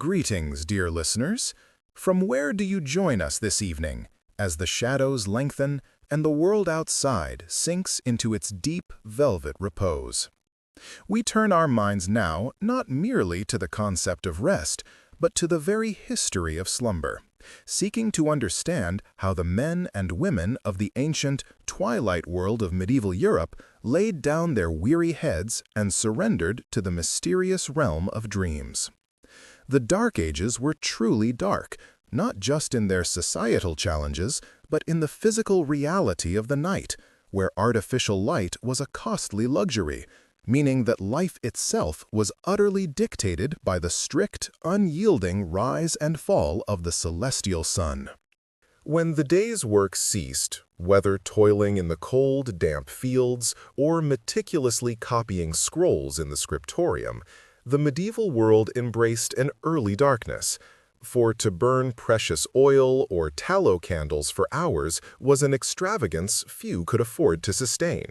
Greetings, dear listeners. From where do you join us this evening, as the shadows lengthen and the world outside sinks into its deep velvet repose? We turn our minds now not merely to the concept of rest, but to the very history of slumber, seeking to understand how the men and women of the ancient twilight world of medieval Europe laid down their weary heads and surrendered to the mysterious realm of dreams. The Dark Ages were truly dark, not just in their societal challenges, but in the physical reality of the night, where artificial light was a costly luxury, meaning that life itself was utterly dictated by the strict, unyielding rise and fall of the celestial sun. When the day's work ceased, whether toiling in the cold, damp fields or meticulously copying scrolls in the scriptorium, the medieval world embraced an early darkness, for to burn precious oil or tallow candles for hours was an extravagance few could afford to sustain.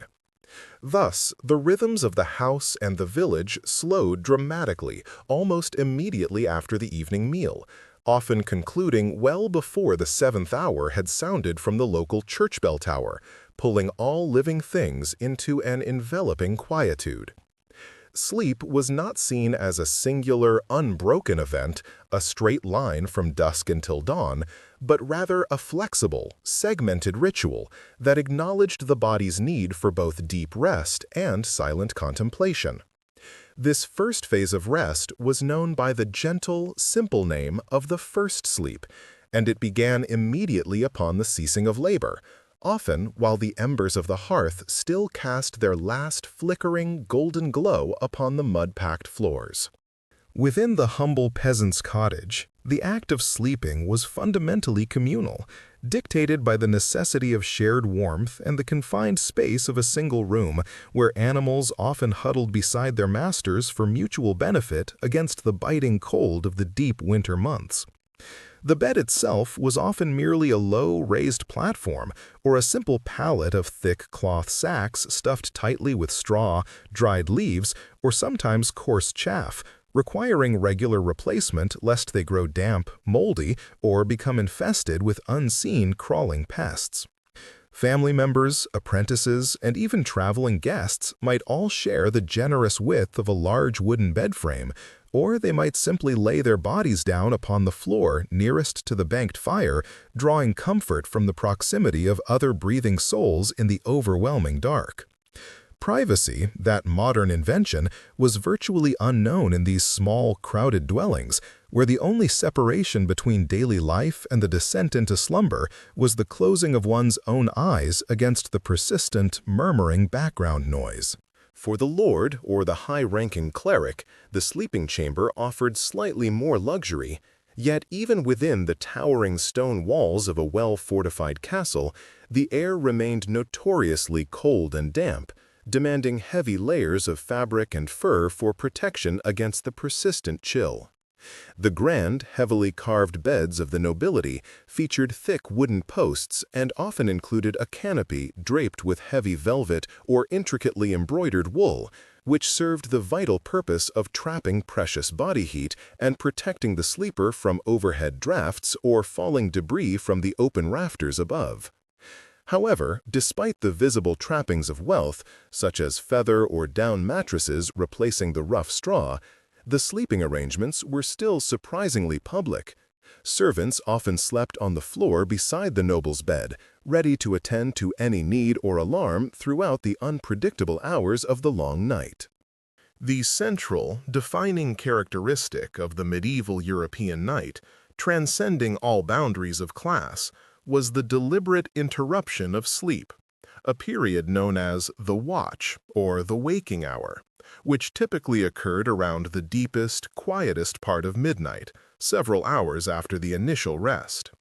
Thus, the rhythms of the house and the village slowed dramatically almost immediately after the evening meal, often concluding well before the 7th hour had sounded from the local church bell tower, pulling all living things into an enveloping quietude. Sleep was not seen as a singular, unbroken event, a straight line from dusk until dawn, but rather a flexible, segmented ritual that acknowledged the body's need for both deep rest and silent contemplation. This first phase of rest was known by the gentle, simple name of the first sleep, and it began immediately upon the ceasing of labor, often while the embers of the hearth still cast their last flickering golden glow upon the mud-packed floors. Within the humble peasant's cottage, the act of sleeping was fundamentally communal, dictated by the necessity of shared warmth and the confined space of a single room where animals often huddled beside their masters for mutual benefit against the biting cold of the deep winter months. The bed itself was often merely a low, raised platform or a simple pallet of thick cloth sacks stuffed tightly with straw, dried leaves, or sometimes coarse chaff, requiring regular replacement lest they grow damp, moldy, or become infested with unseen crawling pests. Family members, apprentices, and even traveling guests might all share the generous width of a large wooden bed frame, or they might simply lay their bodies down upon the floor nearest to the banked fire, drawing comfort from the proximity of other breathing souls in the overwhelming dark. Privacy, that modern invention, was virtually unknown in these small, crowded dwellings, where the only separation between daily life and the descent into slumber was the closing of one's own eyes against the persistent, murmuring background noise. For the lord or the high-ranking cleric, the sleeping chamber offered slightly more luxury, yet even within the towering stone walls of a well-fortified castle, the air remained notoriously cold and damp, demanding heavy layers of fabric and fur for protection against the persistent chill. The grand, heavily carved beds of the nobility featured thick wooden posts and often included a canopy draped with heavy velvet or intricately embroidered wool, which served the vital purpose of trapping precious body heat and protecting the sleeper from overhead drafts or falling debris from the open rafters above. However, despite the visible trappings of wealth, such as feather or down mattresses replacing the rough straw, the sleeping arrangements were still surprisingly public. Servants often slept on the floor beside the noble's bed, ready to attend to any need or alarm throughout the unpredictable hours of the long night. The central, defining characteristic of the medieval European night, transcending all boundaries of class, was the deliberate interruption of sleep, a period known as the watch or the waking hour, which typically occurred around the deepest, quietest part of midnight, several hours after the initial rest.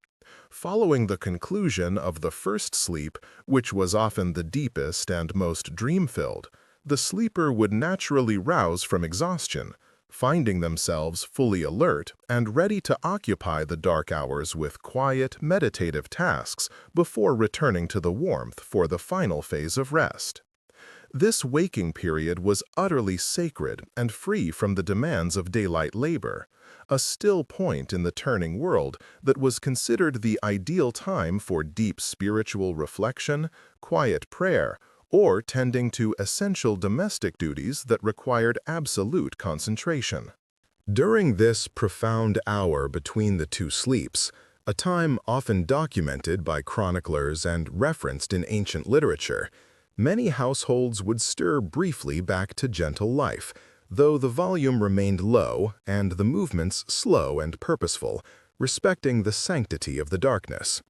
Following the conclusion of the first sleep, which was often the deepest and most dream-filled, the sleeper would naturally rouse from exhaustion, finding themselves fully alert and ready to occupy the dark hours with quiet, meditative tasks before returning to the warmth for the final phase of rest. This waking period was utterly sacred and free from the demands of daylight labor, a still point in the turning world that was considered the ideal time for deep spiritual reflection, quiet prayer, or tending to essential domestic duties that required absolute concentration. During this profound hour between the two sleeps, a time often documented by chroniclers and referenced in ancient literature, many households would stir briefly back to gentle life, though the volume remained low and the movements slow and purposeful, respecting the sanctity of the darkness.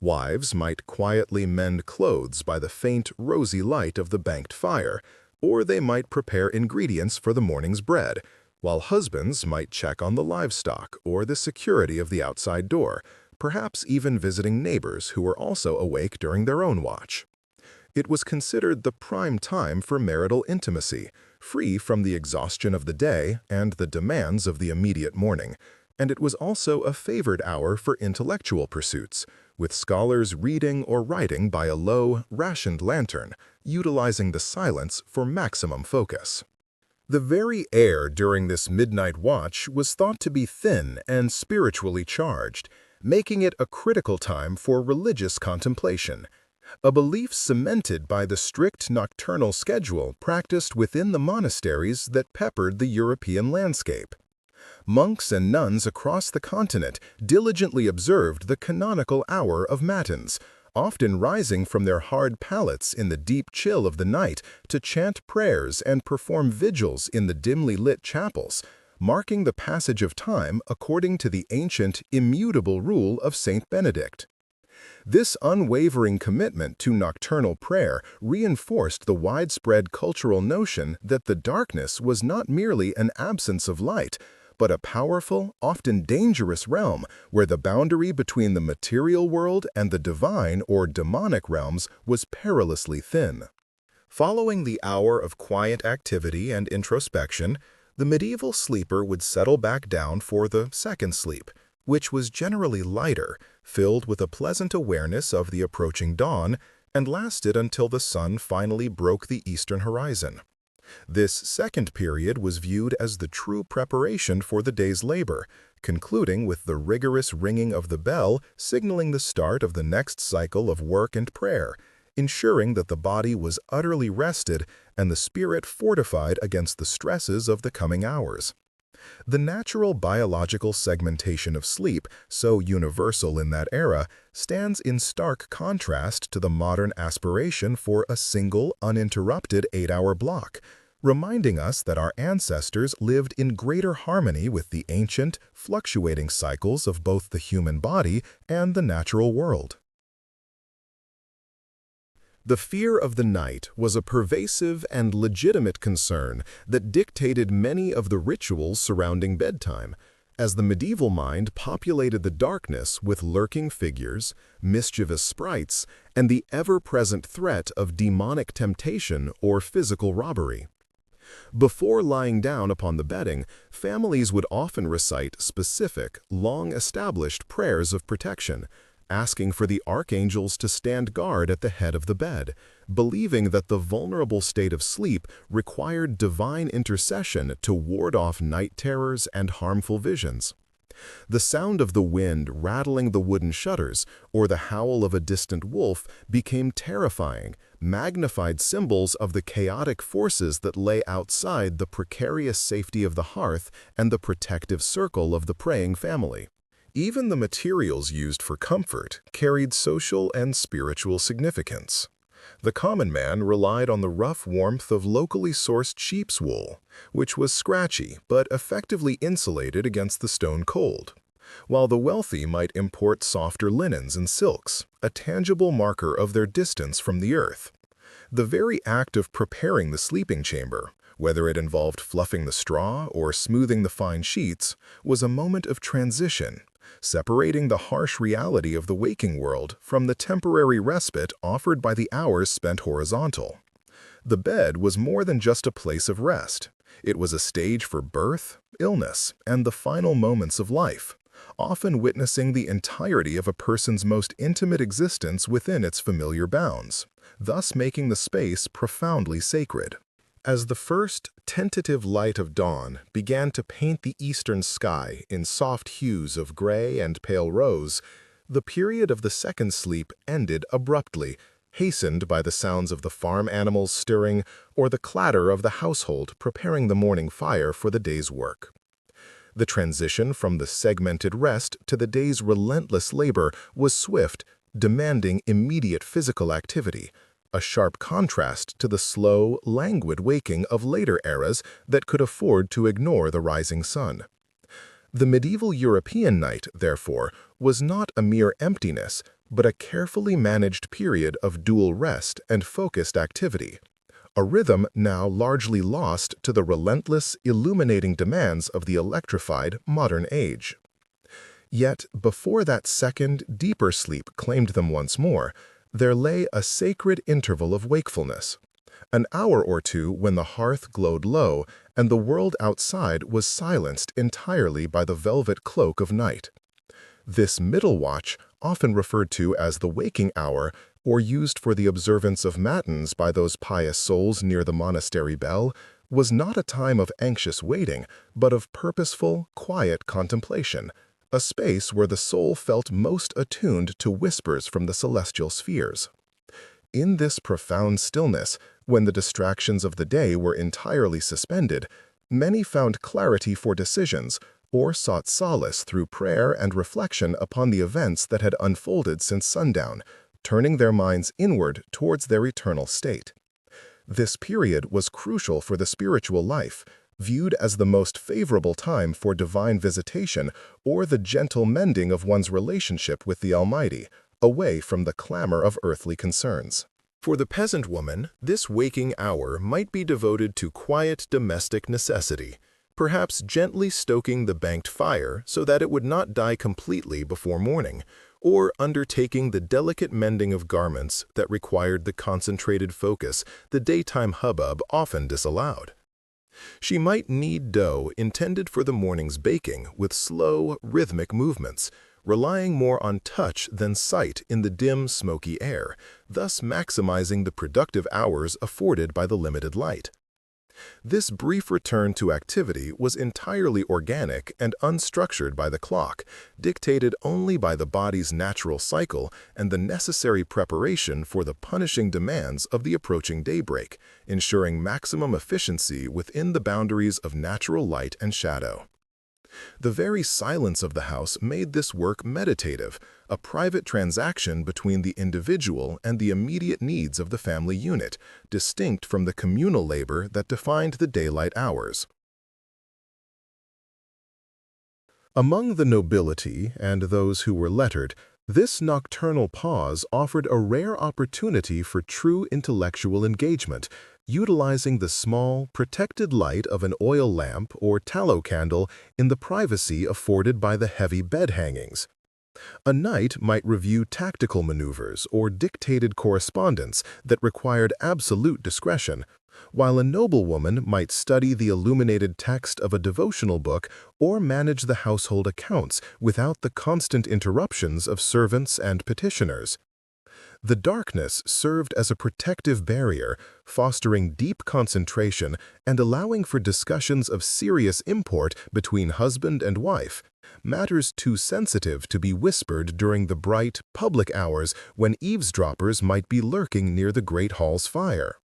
Wives might quietly mend clothes by the faint, rosy light of the banked fire, or they might prepare ingredients for the morning's bread, while husbands might check on the livestock or the security of the outside door, perhaps even visiting neighbors who were also awake during their own watch. It was considered the prime time for marital intimacy, free from the exhaustion of the day and the demands of the immediate morning, and it was also a favored hour for intellectual pursuits, with scholars reading or writing by a low, rationed lantern, utilizing the silence for maximum focus. The very air during this midnight watch was thought to be thin and spiritually charged, making it a critical time for religious contemplation, a belief cemented by the strict nocturnal schedule practiced within the monasteries that peppered the European landscape. Monks and nuns across the continent diligently observed the canonical hour of matins, often rising from their hard pallets in the deep chill of the night to chant prayers and perform vigils in the dimly lit chapels, marking the passage of time according to the ancient, immutable rule of Saint Benedict. This unwavering commitment to nocturnal prayer reinforced the widespread cultural notion that the darkness was not merely an absence of light, but a powerful, often dangerous realm where the boundary between the material world and the divine or demonic realms was perilously thin. Following the hour of quiet activity and introspection, the medieval sleeper would settle back down for the second sleep, which was generally lighter, filled with a pleasant awareness of the approaching dawn, and lasted until the sun finally broke the eastern horizon. This second period was viewed as the true preparation for the day's labor, concluding with the rigorous ringing of the bell signaling the start of the next cycle of work and prayer, ensuring that the body was utterly rested and the spirit fortified against the stresses of the coming hours. The natural biological segmentation of sleep, so universal in that era, stands in stark contrast to the modern aspiration for a single, uninterrupted 8-hour block, reminding us that our ancestors lived in greater harmony with the ancient, fluctuating cycles of both the human body and the natural world. The fear of the night was a pervasive and legitimate concern that dictated many of the rituals surrounding bedtime, as the medieval mind populated the darkness with lurking figures, mischievous sprites, and the ever-present threat of demonic temptation or physical robbery. Before lying down upon the bedding, families would often recite specific, long-established prayers of protection, asking for the archangels to stand guard at the head of the bed, believing that the vulnerable state of sleep required divine intercession to ward off night terrors and harmful visions. The sound of the wind rattling the wooden shutters or the howl of a distant wolf became terrifying, magnified symbols of the chaotic forces that lay outside the precarious safety of the hearth and the protective circle of the praying family. Even the materials used for comfort carried social and spiritual significance. The common man relied on the rough warmth of locally sourced sheep's wool, which was scratchy but effectively insulated against the stone cold, while the wealthy might import softer linens and silks, a tangible marker of their distance from the earth. The very act of preparing the sleeping chamber, whether it involved fluffing the straw or smoothing the fine sheets, was a moment of transition, separating the harsh reality of the waking world from the temporary respite offered by the hours spent horizontal. The bed was more than just a place of rest. It was a stage for birth, illness, and the final moments of life, often witnessing the entirety of a person's most intimate existence within its familiar bounds, thus making the space profoundly sacred. As the first tentative light of dawn began to paint the eastern sky in soft hues of gray and pale rose, the period of the second sleep ended abruptly, hastened by the sounds of the farm animals stirring or the clatter of the household preparing the morning fire for the day's work. The transition from the segmented rest to the day's relentless labor was swift, demanding immediate physical activity, a sharp contrast to the slow, languid waking of later eras that could afford to ignore the rising sun. The medieval European night, therefore, was not a mere emptiness, but a carefully managed period of dual rest and focused activity, a rhythm now largely lost to the relentless, illuminating demands of the electrified modern age. Yet, before that second, deeper sleep claimed them once more, there lay a sacred interval of wakefulness, an hour or two when the hearth glowed low and the world outside was silenced entirely by the velvet cloak of night. This middle watch, often referred to as the waking hour or used for the observance of matins by those pious souls near the monastery bell, was not a time of anxious waiting, but of purposeful, quiet contemplation, a space where the soul felt most attuned to whispers from the celestial spheres. In this profound stillness, when the distractions of the day were entirely suspended, many found clarity for decisions, or sought solace through prayer and reflection upon the events that had unfolded since sundown, turning their minds inward towards their eternal state. This period was crucial for the spiritual life, viewed as the most favorable time for divine visitation or the gentle mending of one's relationship with the Almighty, away from the clamor of earthly concerns. For the peasant woman, this waking hour might be devoted to quiet domestic necessity, perhaps gently stoking the banked fire so that it would not die completely before morning, or undertaking the delicate mending of garments that required the concentrated focus the daytime hubbub often disallowed. She might knead dough intended for the morning's baking with slow, rhythmic movements, relying more on touch than sight in the dim, smoky air, thus maximizing the productive hours afforded by the limited light. This brief return to activity was entirely organic and unstructured by the clock, dictated only by the body's natural cycle and the necessary preparation for the punishing demands of the approaching daybreak, ensuring maximum efficiency within the boundaries of natural light and shadow. The very silence of the house made this work meditative, a private transaction between the individual and the immediate needs of the family unit, distinct from the communal labor that defined the daylight hours. Among the nobility and those who were lettered, this nocturnal pause offered a rare opportunity for true intellectual engagement, utilizing the small, protected light of an oil lamp or tallow candle in the privacy afforded by the heavy bed hangings. A knight might review tactical maneuvers or dictated correspondence that required absolute discretion, while a noblewoman might study the illuminated text of a devotional book or manage the household accounts without the constant interruptions of servants and petitioners. The darkness served as a protective barrier, fostering deep concentration and allowing for discussions of serious import between husband and wife, matters too sensitive to be whispered during the bright, public hours when eavesdroppers might be lurking near the great hall's fire.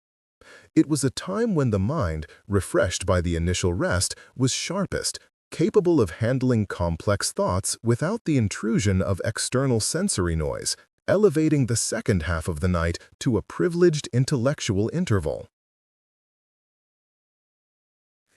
It was a time when the mind, refreshed by the initial rest, was sharpest, capable of handling complex thoughts without the intrusion of external sensory noise, elevating the second half of the night to a privileged intellectual interval.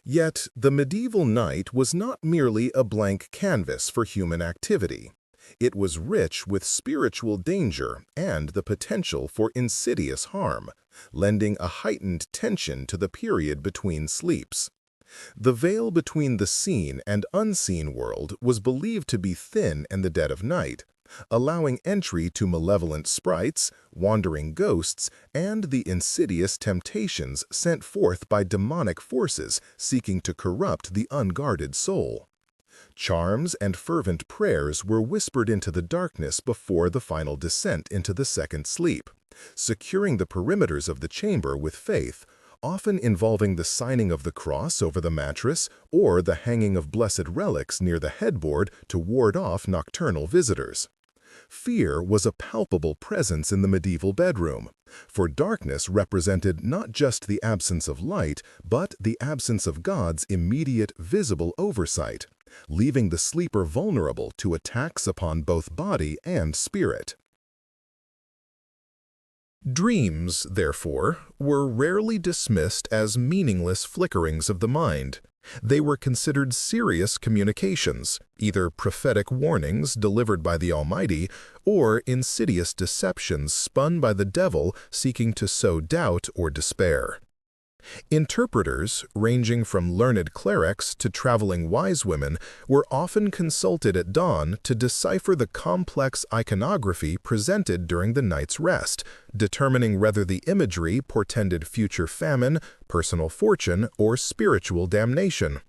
Yet, the medieval night was not merely a blank canvas for human activity. It was rich with spiritual danger and the potential for insidious harm, lending a heightened tension to the period between sleeps. The veil between the seen and unseen world was believed to be thin in the dead of night, allowing entry to malevolent sprites, wandering ghosts, and the insidious temptations sent forth by demonic forces seeking to corrupt the unguarded soul. Charms and fervent prayers were whispered into the darkness before the final descent into the second sleep, securing the perimeters of the chamber with faith, often involving the signing of the cross over the mattress or the hanging of blessed relics near the headboard to ward off nocturnal visitors. Fear was a palpable presence in the medieval bedroom, for darkness represented not just the absence of light, but the absence of God's immediate, visible oversight, leaving the sleeper vulnerable to attacks upon both body and spirit. Dreams, therefore, were rarely dismissed as meaningless flickerings of the mind. They were considered serious communications, either prophetic warnings delivered by the Almighty or insidious deceptions spun by the devil seeking to sow doubt or despair. Interpreters, ranging from learned clerics to traveling wise women, were often consulted at dawn to decipher the complex iconography presented during the night's rest, determining whether the imagery portended future famine, personal fortune, or spiritual damnation.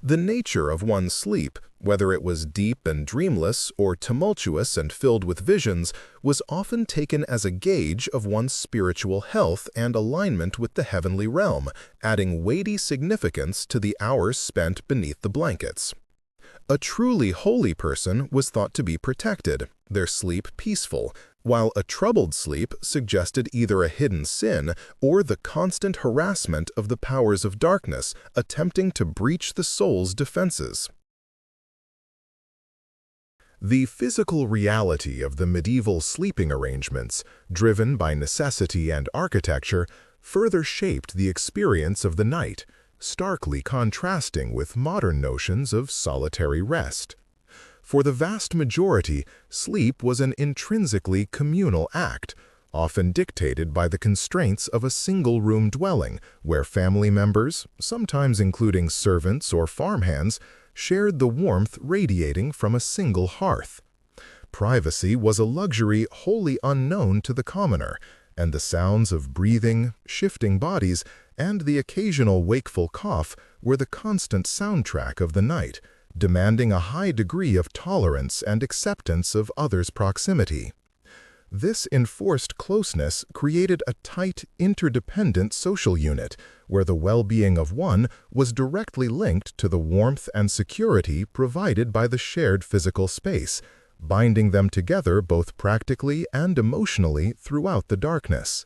The nature of one's sleep, whether it was deep and dreamless or tumultuous and filled with visions, was often taken as a gauge of one's spiritual health and alignment with the heavenly realm, adding weighty significance to the hours spent beneath the blankets. A truly holy person was thought to be protected, their sleep peaceful, while a troubled sleep suggested either a hidden sin or the constant harassment of the powers of darkness attempting to breach the soul's defenses. The physical reality of the medieval sleeping arrangements, driven by necessity and architecture, further shaped the experience of the night, starkly contrasting with modern notions of solitary rest. For the vast majority, sleep was an intrinsically communal act, often dictated by the constraints of a single-room dwelling where family members, sometimes including servants or farmhands, shared the warmth radiating from a single hearth. Privacy was a luxury wholly unknown to the commoner, and the sounds of breathing, shifting bodies, and the occasional wakeful cough were the constant soundtrack of the night, demanding a high degree of tolerance and acceptance of others' proximity. This enforced closeness created a tight, interdependent social unit, where the well-being of one was directly linked to the warmth and security provided by the shared physical space, binding them together both practically and emotionally throughout the darkness.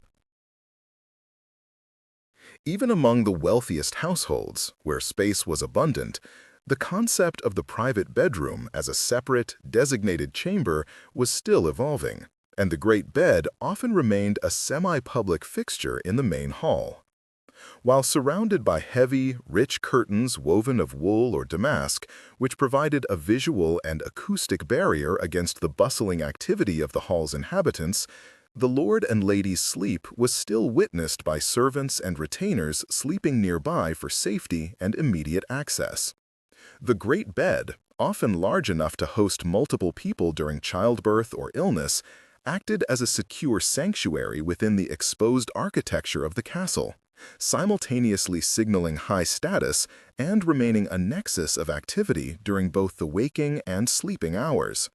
Even among the wealthiest households, where space was abundant, the concept of the private bedroom as a separate, designated chamber was still evolving, and the great bed often remained a semi-public fixture in the main hall. While surrounded by heavy, rich curtains woven of wool or damask, which provided a visual and acoustic barrier against the bustling activity of the hall's inhabitants, the lord and lady's sleep was still witnessed by servants and retainers sleeping nearby for safety and immediate access. The great bed, often large enough to host multiple people during childbirth or illness, acted as a secure sanctuary within the exposed architecture of the castle, simultaneously signaling high status and remaining a nexus of activity during both the waking and sleeping hours.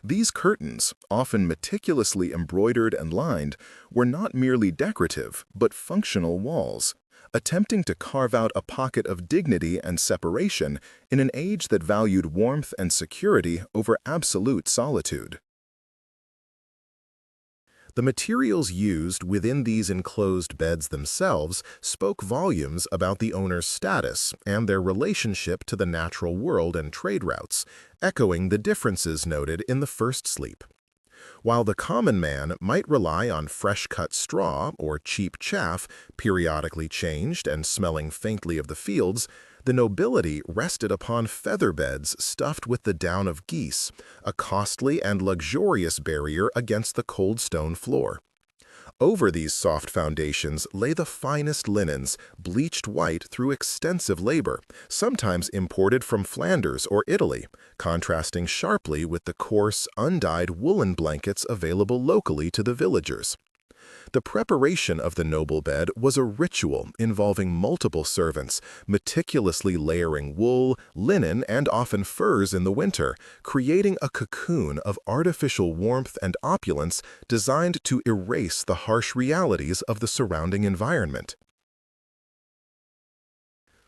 These curtains, often meticulously embroidered and lined, were not merely decorative but functional walls, attempting to carve out a pocket of dignity and separation in an age that valued warmth and security over absolute solitude. The materials used within these enclosed beds themselves spoke volumes about the owner's status and their relationship to the natural world and trade routes, echoing the differences noted in the first sleep. While the common man might rely on fresh-cut straw or cheap chaff, periodically changed and smelling faintly of the fields, the nobility rested upon feather beds stuffed with the down of geese, a costly and luxurious barrier against the cold stone floor. Over these soft foundations lay the finest linens, bleached white through extensive labor, sometimes imported from Flanders or Italy, contrasting sharply with the coarse, undyed woolen blankets available locally to the villagers. The preparation of the noble bed was a ritual involving multiple servants, meticulously layering wool, linen, and often furs in the winter, creating a cocoon of artificial warmth and opulence designed to erase the harsh realities of the surrounding environment.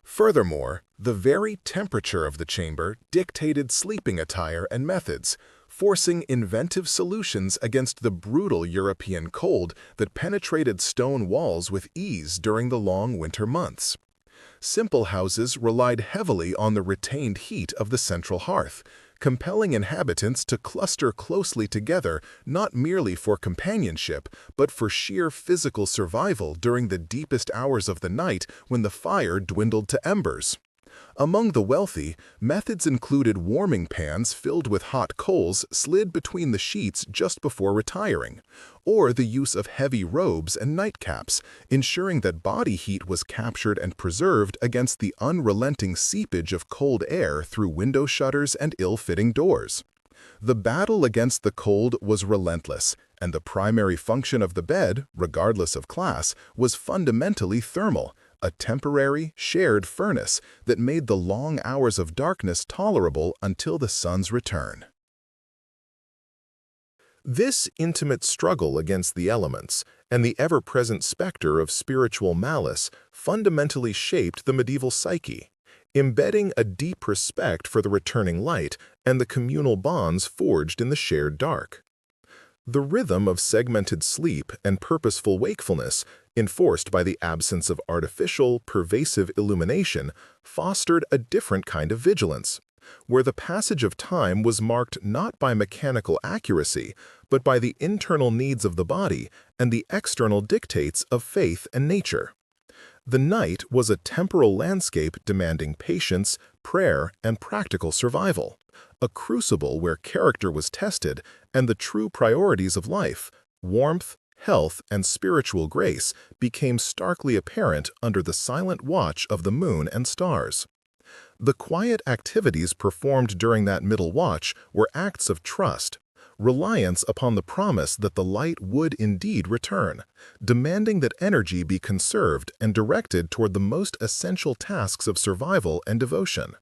Furthermore, the very temperature of the chamber dictated sleeping attire and methods, forcing inventive solutions against the brutal European cold that penetrated stone walls with ease during the long winter months. Simple houses relied heavily on the retained heat of the central hearth, compelling inhabitants to cluster closely together not merely for companionship, but for sheer physical survival during the deepest hours of the night when the fire dwindled to embers. Among the wealthy, methods included warming pans filled with hot coals slid between the sheets just before retiring, or the use of heavy robes and nightcaps, ensuring that body heat was captured and preserved against the unrelenting seepage of cold air through window shutters and ill-fitting doors. The battle against the cold was relentless, and the primary function of the bed, regardless of class, was fundamentally thermal, a temporary, shared furnace that made the long hours of darkness tolerable until the sun's return. This intimate struggle against the elements and the ever-present specter of spiritual malice fundamentally shaped the medieval psyche, embedding a deep respect for the returning light and the communal bonds forged in the shared dark. The rhythm of segmented sleep and purposeful wakefulness, enforced by the absence of artificial, pervasive illumination, fostered a different kind of vigilance, where the passage of time was marked not by mechanical accuracy, but by the internal needs of the body and the external dictates of faith and nature. The night was a temporal landscape demanding patience, prayer, and practical survival, a crucible where character was tested and the true priorities of life, warmth, health, and spiritual grace, became starkly apparent under the silent watch of the moon and stars. The quiet activities performed during that middle watch were acts of trust, reliance upon the promise that the light would indeed return, demanding that energy be conserved and directed toward the most essential tasks of survival and devotion.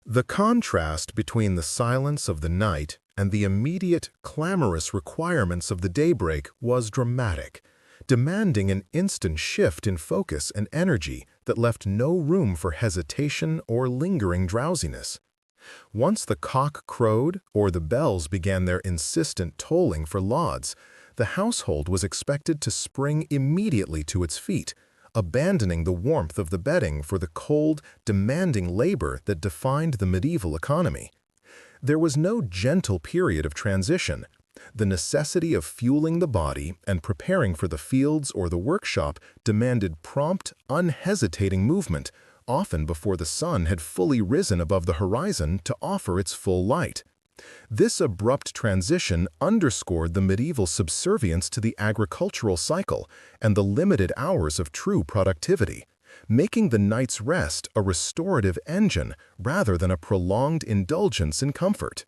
The contrast between the silence of the night and the immediate, clamorous requirements of the daybreak was dramatic, demanding an instant shift in focus and energy that left no room for hesitation or lingering drowsiness. Once the cock crowed or the bells began their insistent tolling for lauds, the household was expected to spring immediately to its feet, abandoning the warmth of the bedding for the cold, demanding labor that defined the medieval economy. There was no gentle period of transition. The necessity of fueling the body and preparing for the fields or the workshop demanded prompt, unhesitating movement, often before the sun had fully risen above the horizon to offer its full light. This abrupt transition underscored the medieval subservience to the agricultural cycle and the limited hours of true productivity, making the night's rest a restorative engine rather than a prolonged indulgence in comfort.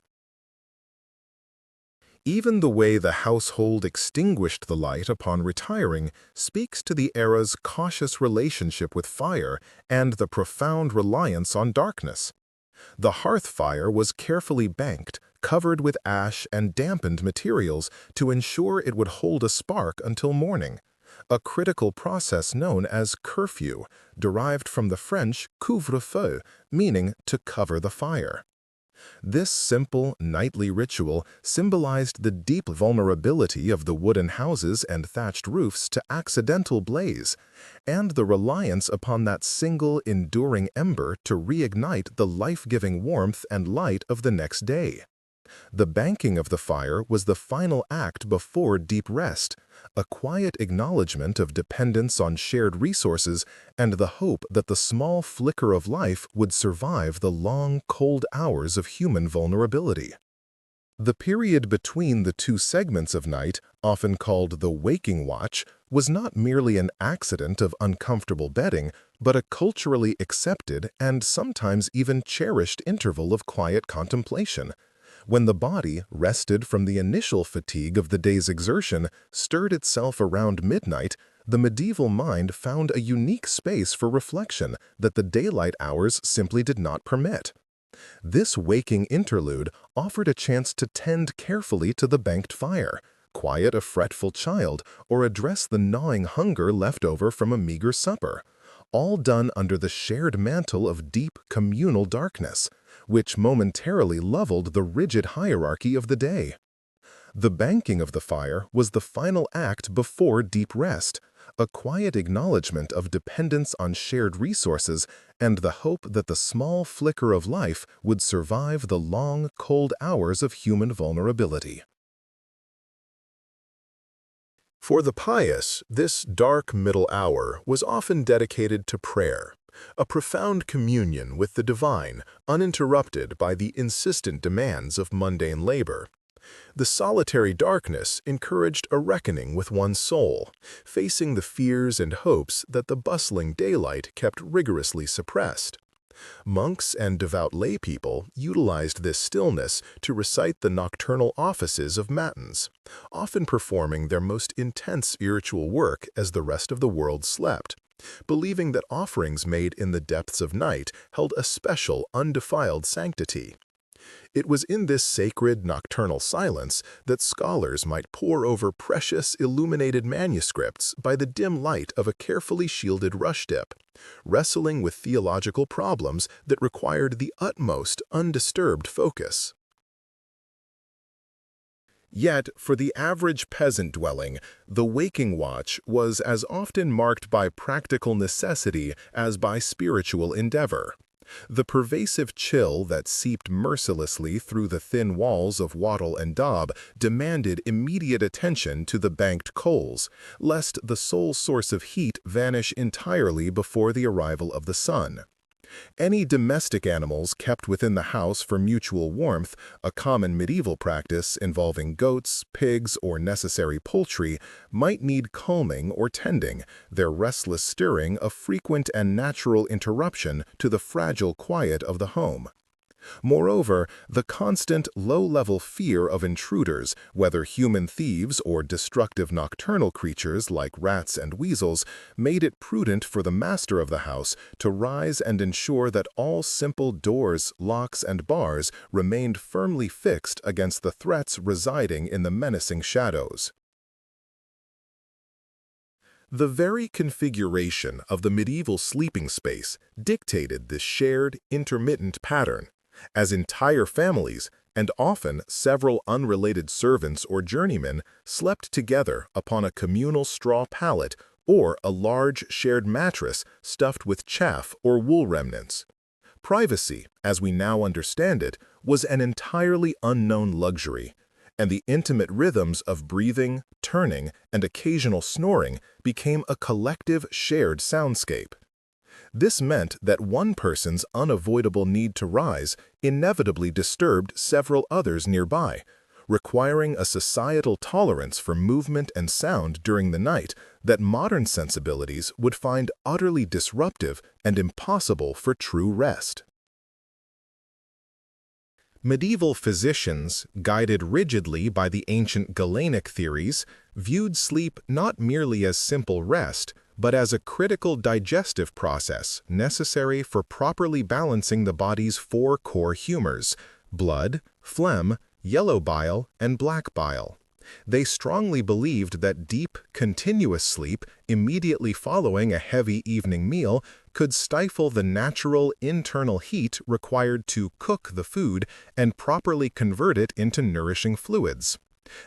Even the way the household extinguished the light upon retiring speaks to the era's cautious relationship with fire and the profound reliance on darkness. The hearth fire was carefully banked, covered with ash and dampened materials to ensure it would hold a spark until morning, a critical process known as curfew, derived from the French couvre-feu, meaning to cover the fire. This simple, nightly ritual symbolized the deep vulnerability of the wooden houses and thatched roofs to accidental blaze, and the reliance upon that single, enduring ember to reignite the life-giving warmth and light of the next day. The banking of the fire was the final act before deep rest, a quiet acknowledgement of dependence on shared resources and the hope that the small flicker of life would survive the long, cold hours of human vulnerability. The period between the two segments of night, often called the waking watch, was not merely an accident of uncomfortable bedding, but a culturally accepted and sometimes even cherished interval of quiet contemplation. When the body, rested from the initial fatigue of the day's exertion, stirred itself around midnight, the medieval mind found a unique space for reflection that the daylight hours simply did not permit. This waking interlude offered a chance to tend carefully to the banked fire, quiet a fretful child, or address the gnawing hunger left over from a meager supper, all done under the shared mantle of deep communal darkness, which momentarily leveled the rigid hierarchy of the day. The banking of the fire was the final act before deep rest, a quiet acknowledgement of dependence on shared resources and the hope that the small flicker of life would survive the long, cold hours of human vulnerability. For the pious, this dark middle hour was often dedicated to prayer, a profound communion with the divine, uninterrupted by the insistent demands of mundane labor. The solitary darkness encouraged a reckoning with one's soul, facing the fears and hopes that the bustling daylight kept rigorously suppressed. Monks and devout laypeople utilized this stillness to recite the nocturnal offices of matins, often performing their most intense spiritual work as the rest of the world slept, believing that offerings made in the depths of night held a special, undefiled sanctity. It was in this sacred nocturnal silence that scholars might pore over precious illuminated manuscripts by the dim light of a carefully shielded rush dip, wrestling with theological problems that required the utmost undisturbed focus. Yet, for the average peasant dwelling, the waking watch was as often marked by practical necessity as by spiritual endeavor. The pervasive chill that seeped mercilessly through the thin walls of wattle and daub demanded immediate attention to the banked coals, lest the sole source of heat vanish entirely before the arrival of the sun. Any domestic animals kept within the house for mutual warmth, a common medieval practice involving goats, pigs, or necessary poultry, might need calming or tending, their restless stirring a frequent and natural interruption to the fragile quiet of the home. Moreover, the constant low-level fear of intruders, whether human thieves or destructive nocturnal creatures like rats and weasels, made it prudent for the master of the house to rise and ensure that all simple doors, locks, and bars remained firmly fixed against the threats residing in the menacing shadows. The very configuration of the medieval sleeping space dictated this shared, intermittent pattern, as entire families, and often several unrelated servants or journeymen, slept together upon a communal straw pallet or a large shared mattress stuffed with chaff or wool remnants. Privacy, as we now understand it, was an entirely unknown luxury, and the intimate rhythms of breathing, turning, and occasional snoring became a collective shared soundscape. This meant that one person's unavoidable need to rise inevitably disturbed several others nearby, requiring a societal tolerance for movement and sound during the night that modern sensibilities would find utterly disruptive and impossible for true rest. Medieval physicians, guided rigidly by the ancient Galenic theories, viewed sleep not merely as simple rest, but as a critical digestive process necessary for properly balancing the body's four core humors: blood, phlegm, yellow bile, and black bile. They strongly believed that deep, continuous sleep immediately following a heavy evening meal could stifle the natural internal heat required to cook the food and properly convert it into nourishing fluids.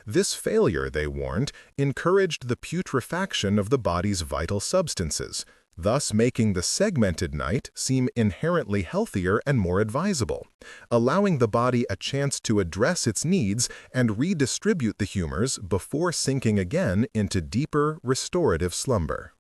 This failure, they warned, encouraged the putrefaction of the body's vital substances, thus making the segmented night seem inherently healthier and more advisable, allowing the body a chance to address its needs and redistribute the humors before sinking again into deeper, restorative slumber.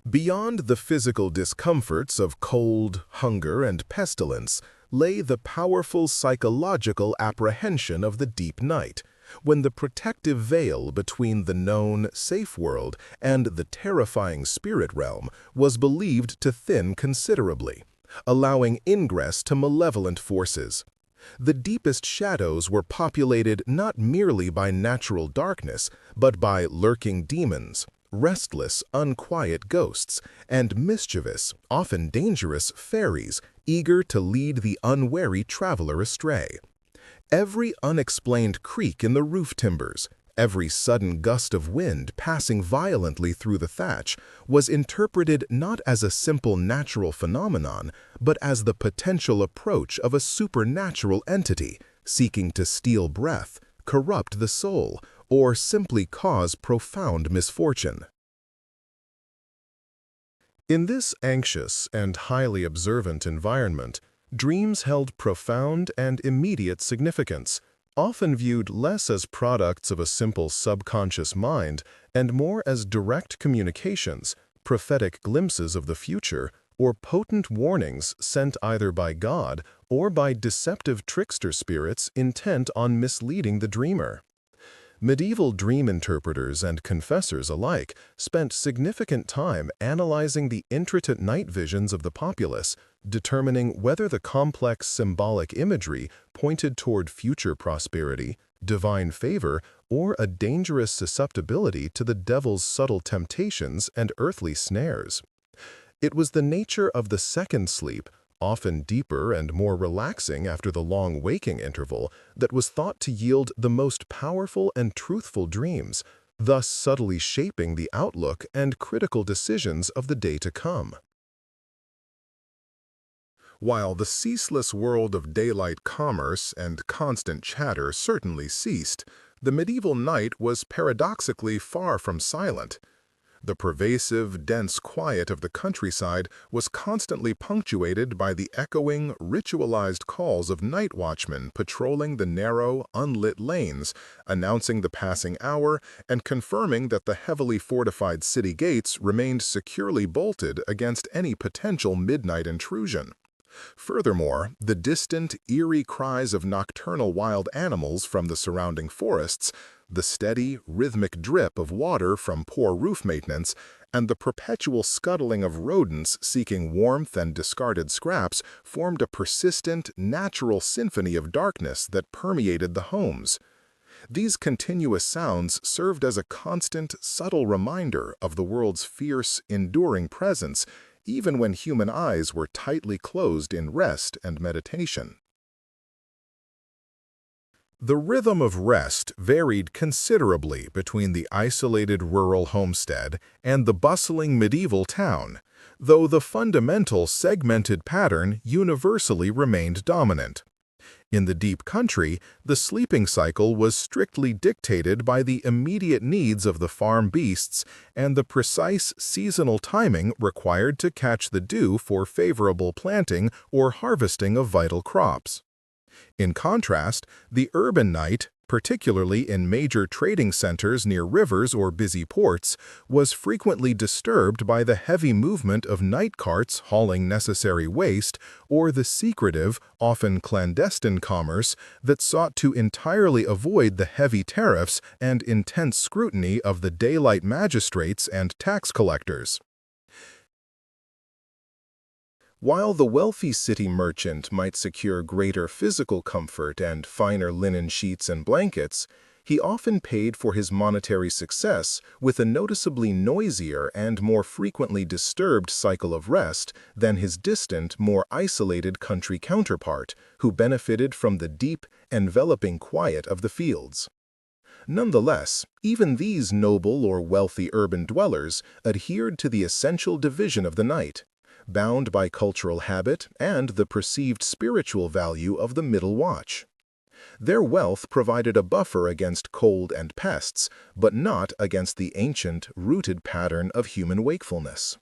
Beyond the physical discomforts of cold, hunger, and pestilence lay the powerful psychological apprehension of the deep night, when the protective veil between the known, safe world and the terrifying spirit realm was believed to thin considerably, allowing ingress to malevolent forces. The deepest shadows were populated not merely by natural darkness, but by lurking demons, restless, unquiet ghosts, and mischievous, often dangerous fairies eager to lead the unwary traveler astray. Every unexplained creak in the roof timbers, Every sudden gust of wind passing violently through the thatch was interpreted not as a simple natural phenomenon, but as the potential approach of a supernatural entity seeking to steal breath, corrupt the soul, or simply cause profound misfortune. In this anxious and highly observant environment, dreams held profound and immediate significance, often viewed less as products of a simple subconscious mind and more as direct communications, prophetic glimpses of the future, or potent warnings sent either by God or by deceptive trickster spirits intent on misleading the dreamer. Medieval dream interpreters and confessors alike spent significant time analyzing the intricate night visions of the populace, determining whether the complex symbolic imagery pointed toward future prosperity, divine favor, or a dangerous susceptibility to the devil's subtle temptations and earthly snares. It was the nature of the second sleep, often deeper and more relaxing after the long waking interval, that was thought to yield the most powerful and truthful dreams, thus subtly shaping the outlook and critical decisions of the day to come. While the ceaseless world of daylight commerce and constant chatter certainly ceased, the medieval night was paradoxically far from silent. The pervasive, dense quiet of the countryside was constantly punctuated by the echoing, ritualized calls of night watchmen patrolling the narrow, unlit lanes, announcing the passing hour and confirming that the heavily fortified city gates remained securely bolted against any potential midnight intrusion. Furthermore, the distant, eerie cries of nocturnal wild animals from the surrounding forests, the steady, rhythmic drip of water from poor roof maintenance, and the perpetual scuttling of rodents seeking warmth and discarded scraps formed a persistent, natural symphony of darkness that permeated the homes. These continuous sounds served as a constant, subtle reminder of the world's fierce, enduring presence, even when human eyes were tightly closed in rest and meditation. The rhythm of rest varied considerably between the isolated rural homestead and the bustling medieval town, though the fundamental segmented pattern universally remained dominant. In the deep country, the sleeping cycle was strictly dictated by the immediate needs of the farm beasts and the precise seasonal timing required to catch the dew for favorable planting or harvesting of vital crops. In contrast, the urban night, particularly in major trading centers near rivers or busy ports, was frequently disturbed by the heavy movement of night carts hauling necessary waste or the secretive, often clandestine commerce that sought to entirely avoid the heavy tariffs and intense scrutiny of the daylight magistrates and tax collectors. While the wealthy city merchant might secure greater physical comfort and finer linen sheets and blankets, he often paid for his monetary success with a noticeably noisier and more frequently disturbed cycle of rest than his distant, more isolated country counterpart, who benefited from the deep, enveloping quiet of the fields. Nonetheless, even these noble or wealthy urban dwellers adhered to the essential division of the night, bound by cultural habit and the perceived spiritual value of the middle watch. Their wealth provided a buffer against cold and pests, but not against the ancient, rooted pattern of human wakefulness.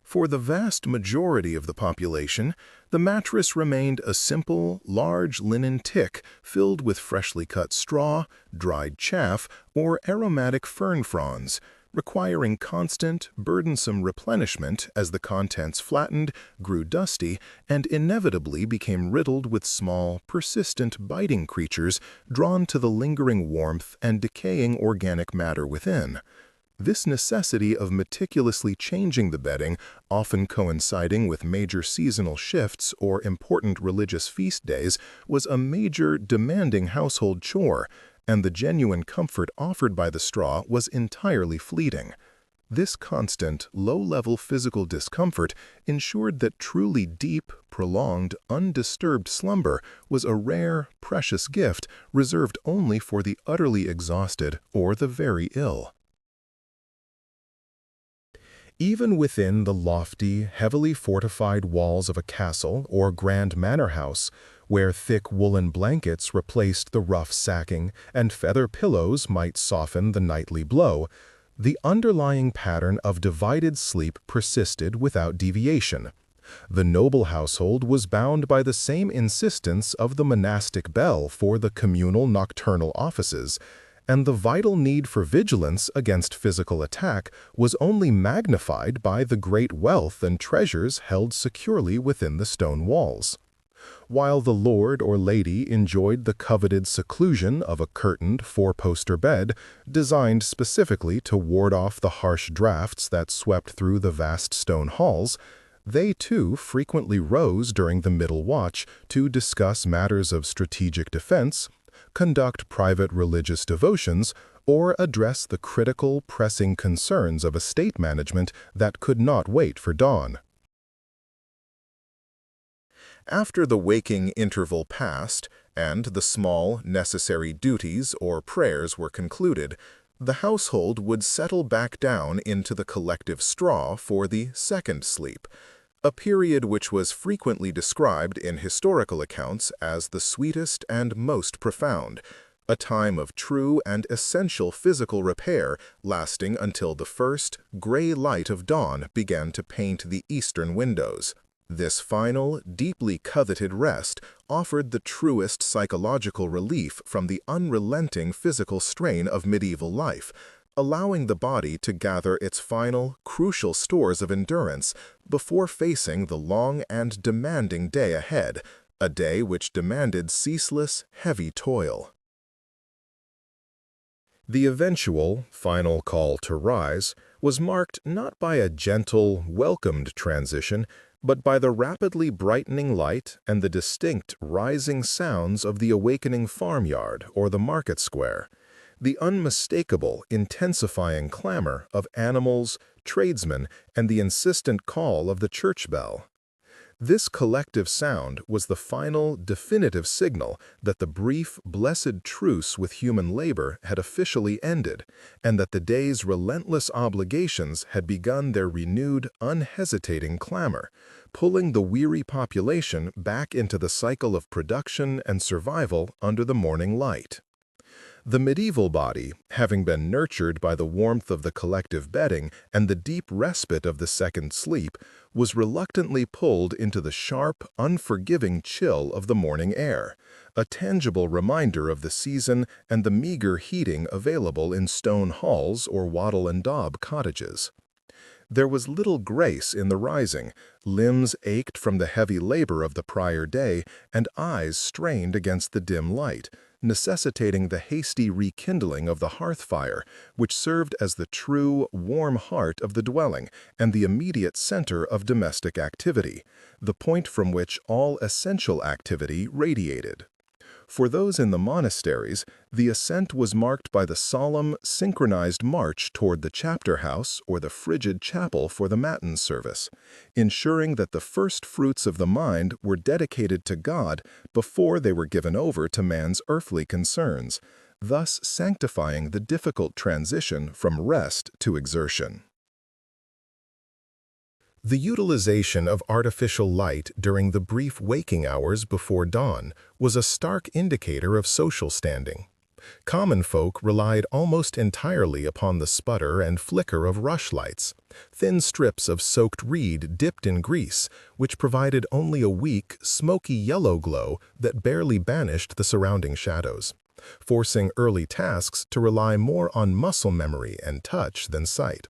For the vast majority of the population, the mattress remained a simple, large linen tick filled with freshly cut straw, dried chaff, or aromatic fern fronds, requiring constant, burdensome replenishment as the contents flattened, grew dusty, and inevitably became riddled with small, persistent biting creatures drawn to the lingering warmth and decaying organic matter within. This necessity of meticulously changing the bedding, often coinciding with major seasonal shifts or important religious feast days, was a major, demanding household chore, and the genuine comfort offered by the straw was entirely fleeting. This constant, low-level physical discomfort ensured that truly deep, prolonged, undisturbed slumber was a rare, precious gift reserved only for the utterly exhausted or the very ill. Even within the lofty, heavily fortified walls of a castle or grand manor house, where thick woolen blankets replaced the rough sacking and feather pillows might soften the nightly blow, the underlying pattern of divided sleep persisted without deviation. The noble household was bound by the same insistence of the monastic bell for the communal nocturnal offices, and the vital need for vigilance against physical attack was only magnified by the great wealth and treasures held securely within the stone walls. While the lord or lady enjoyed the coveted seclusion of a curtained four-poster bed, designed specifically to ward off the harsh drafts that swept through the vast stone halls, they too frequently rose during the middle watch to discuss matters of strategic defense, conduct private religious devotions, or address the critical, pressing concerns of estate management that could not wait for dawn. After the waking interval passed, and the small, necessary duties or prayers were concluded, the household would settle back down into the collective straw for the second sleep, a period which was frequently described in historical accounts as the sweetest and most profound, a time of true and essential physical repair lasting until the first, gray light of dawn began to paint the eastern windows. This final, deeply coveted rest offered the truest psychological relief from the unrelenting physical strain of medieval life, allowing the body to gather its final, crucial stores of endurance before facing the long and demanding day ahead, a day which demanded ceaseless, heavy toil. The eventual, final call to rise was marked not by a gentle, welcomed transition, but by the rapidly brightening light and the distinct rising sounds of the awakening farmyard or the market square, the unmistakable, intensifying clamor of animals, tradesmen, and the insistent call of the church bell. This collective sound was the final, definitive signal that the brief, blessed truce with human labor had officially ended, and that the day's relentless obligations had begun their renewed, unhesitating clamor, pulling the weary population back into the cycle of production and survival under the morning light. The medieval body, having been nurtured by the warmth of the collective bedding and the deep respite of the second sleep, was reluctantly pulled into the sharp, unforgiving chill of the morning air, a tangible reminder of the season and the meager heating available in stone halls or wattle and daub cottages. There was little grace in the rising, limbs ached from the heavy labor of the prior day, and eyes strained against the dim light, necessitating the hasty rekindling of the hearth fire, which served as the true, warm heart of the dwelling and the immediate center of domestic activity, the point from which all essential activity radiated. For those in the monasteries, the ascent was marked by the solemn, synchronized march toward the chapter house or the frigid chapel for the matin service, ensuring that the first fruits of the mind were dedicated to God before they were given over to man's earthly concerns, thus sanctifying the difficult transition from rest to exertion. The utilization of artificial light during the brief waking hours before dawn was a stark indicator of social standing. Common folk relied almost entirely upon the sputter and flicker of rushlights, thin strips of soaked reed dipped in grease, which provided only a weak, smoky yellow glow that barely banished the surrounding shadows, forcing early tasks to rely more on muscle memory and touch than sight.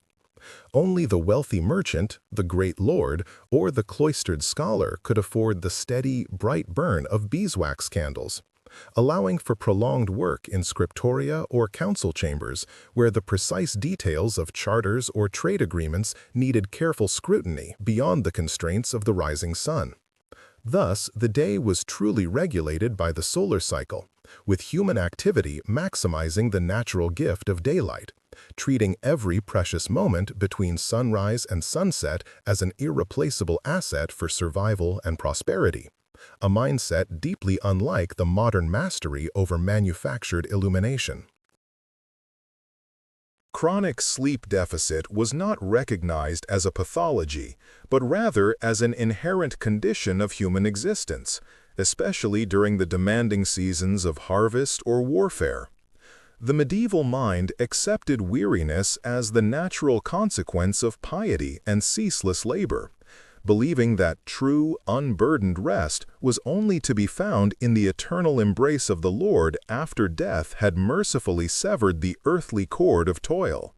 Only the wealthy merchant, the great lord, or the cloistered scholar could afford the steady, bright burn of beeswax candles, allowing for prolonged work in scriptoria or council chambers where the precise details of charters or trade agreements needed careful scrutiny beyond the constraints of the rising sun. Thus, the day was truly regulated by the solar cycle, with human activity maximizing the natural gift of daylight, treating every precious moment between sunrise and sunset as an irreplaceable asset for survival and prosperity, a mindset deeply unlike the modern mastery over manufactured illumination. Chronic sleep deficit was not recognized as a pathology, but rather as an inherent condition of human existence, especially during the demanding seasons of harvest or warfare. The medieval mind accepted weariness as the natural consequence of piety and ceaseless labor, believing that true, unburdened rest was only to be found in the eternal embrace of the Lord after death had mercifully severed the earthly cord of toil.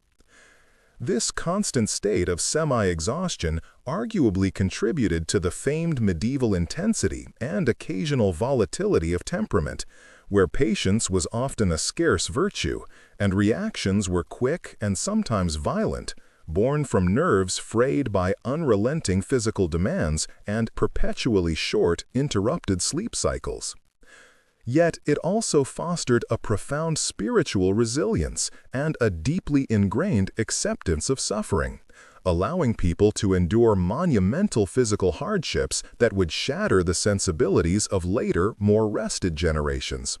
This constant state of semi-exhaustion arguably contributed to the famed medieval intensity and occasional volatility of temperament, where patience was often a scarce virtue, and reactions were quick and sometimes violent, born from nerves frayed by unrelenting physical demands and perpetually short, interrupted sleep cycles. Yet it also fostered a profound spiritual resilience and a deeply ingrained acceptance of suffering, allowing people to endure monumental physical hardships that would shatter the sensibilities of later, more rested generations,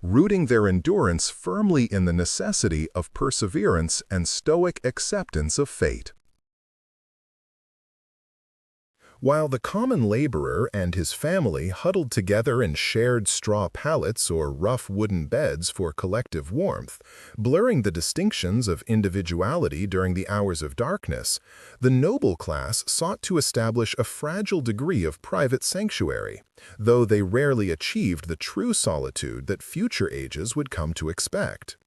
rooting their endurance firmly in the necessity of perseverance and stoic acceptance of fate. While the common laborer and his family huddled together in shared straw pallets or rough wooden beds for collective warmth, blurring the distinctions of individuality during the hours of darkness, the noble class sought to establish a fragile degree of private sanctuary, though they rarely achieved the true solitude that future ages would come to expect.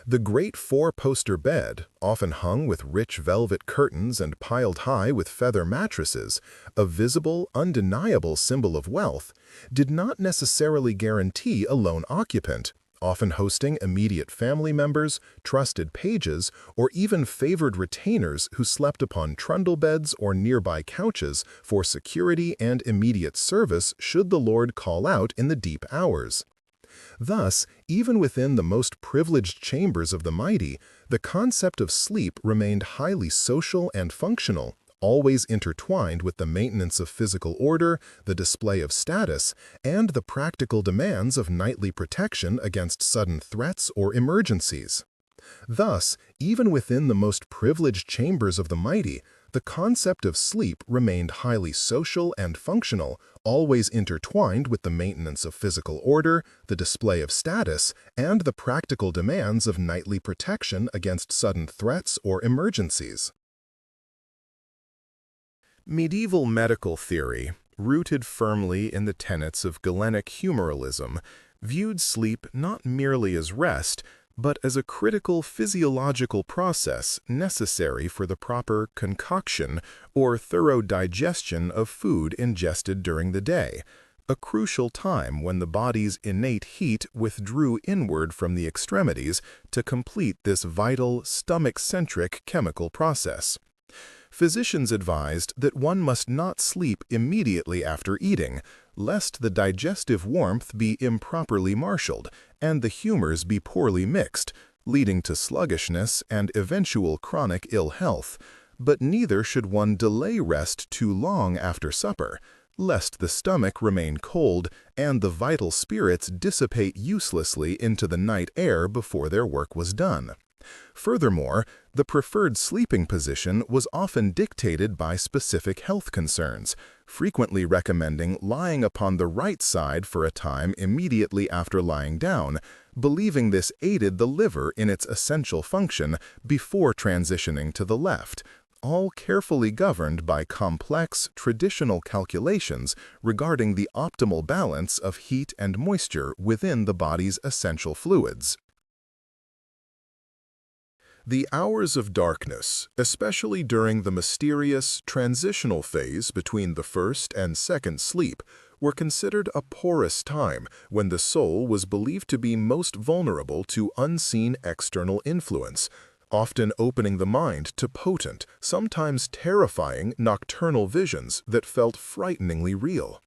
The great four-poster bed, often hung with rich velvet curtains and piled high with feather mattresses, a visible, undeniable symbol of wealth, did not necessarily guarantee a lone occupant, often hosting immediate family members, trusted pages, or even favored retainers who slept upon trundle beds or nearby couches for security and immediate service should the Lord call out in the deep hours. Thus, even within the most privileged chambers of the mighty, the concept of sleep remained highly social and functional, always intertwined with the maintenance of physical order, the display of status, and the practical demands of nightly protection against sudden threats or emergencies. Thus, even within the most privileged chambers of the mighty, the concept of sleep remained highly social and functional, always intertwined with the maintenance of physical order, the display of status, and the practical demands of nightly protection against sudden threats or emergencies. Medieval medical theory, rooted firmly in the tenets of Galenic humorism, viewed sleep not merely as rest, but as a critical physiological process necessary for the proper concoction or thorough digestion of food ingested during the day, a crucial time when the body's innate heat withdrew inward from the extremities to complete this vital, stomach-centric chemical process. Physicians advised that one must not sleep immediately after eating, lest the digestive warmth be improperly marshaled and the humors be poorly mixed, leading to sluggishness and eventual chronic ill health, but neither should one delay rest too long after supper, lest the stomach remain cold and the vital spirits dissipate uselessly into the night air before their work was done. Furthermore, the preferred sleeping position was often dictated by specific health concerns, frequently recommending lying upon the right side for a time immediately after lying down, believing this aided the liver in its essential function before transitioning to the left, all carefully governed by complex, traditional calculations regarding the optimal balance of heat and moisture within the body's essential fluids. The hours of darkness, especially during the mysterious, transitional phase between the first and second sleep, were considered a porous time when the soul was believed to be most vulnerable to unseen external influence, often opening the mind to potent, sometimes terrifying nocturnal visions that felt frighteningly real.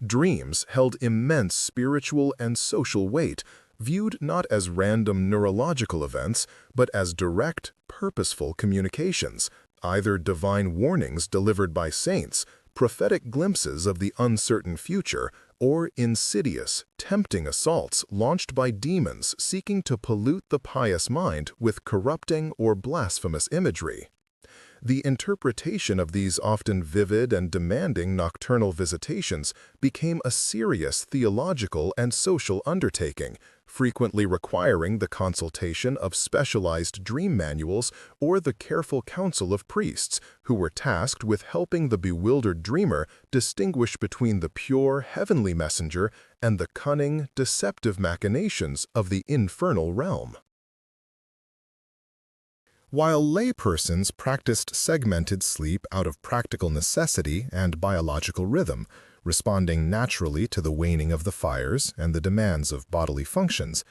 Dreams held immense spiritual and social weight, viewed not as random neurological events, but as direct, purposeful communications, either divine warnings delivered by saints, prophetic glimpses of the uncertain future, or insidious, tempting assaults launched by demons seeking to pollute the pious mind with corrupting or blasphemous imagery. The interpretation of these often vivid and demanding nocturnal visitations became a serious theological and social undertaking, frequently requiring the consultation of specialized dream manuals or the careful counsel of priests who were tasked with helping the bewildered dreamer distinguish between the pure heavenly messenger and the cunning, deceptive machinations of the infernal realm. While laypersons practiced segmented sleep out of practical necessity and biological rhythm, responding naturally to the waning of the fires and the demands of bodily functions,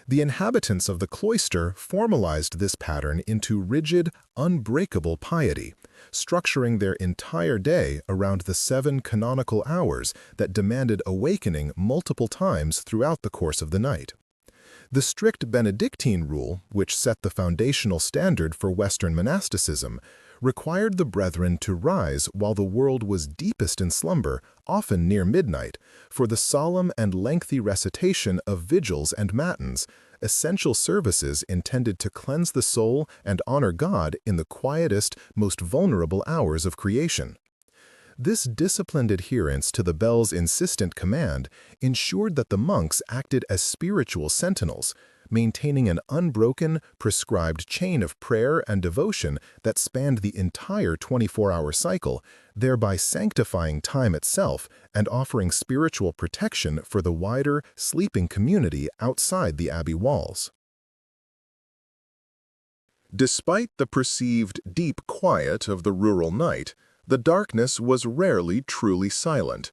the inhabitants of the cloister formalized this pattern into rigid, unbreakable piety, structuring their entire day around the 7 canonical hours that demanded awakening multiple times throughout the course of the night. The strict Benedictine rule, which set the foundational standard for Western monasticism, required the brethren to rise while the world was deepest in slumber, often near midnight, for the solemn and lengthy recitation of vigils and matins, essential services intended to cleanse the soul and honor God in the quietest, most vulnerable hours of creation. This disciplined adherence to the bell's insistent command ensured that the monks acted as spiritual sentinels, maintaining an unbroken, prescribed chain of prayer and devotion that spanned the entire 24-hour cycle, thereby sanctifying time itself and offering spiritual protection for the wider, sleeping community outside the abbey walls. Despite the perceived deep quiet of the rural night, the darkness was rarely truly silent.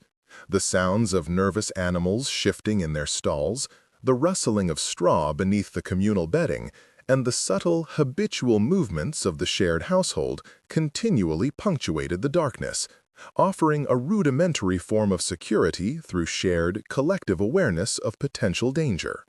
The sounds of nervous animals shifting in their stalls, the rustling of straw beneath the communal bedding, and the subtle, habitual movements of the shared household continually punctuated the darkness, offering a rudimentary form of security through shared, collective awareness of potential danger.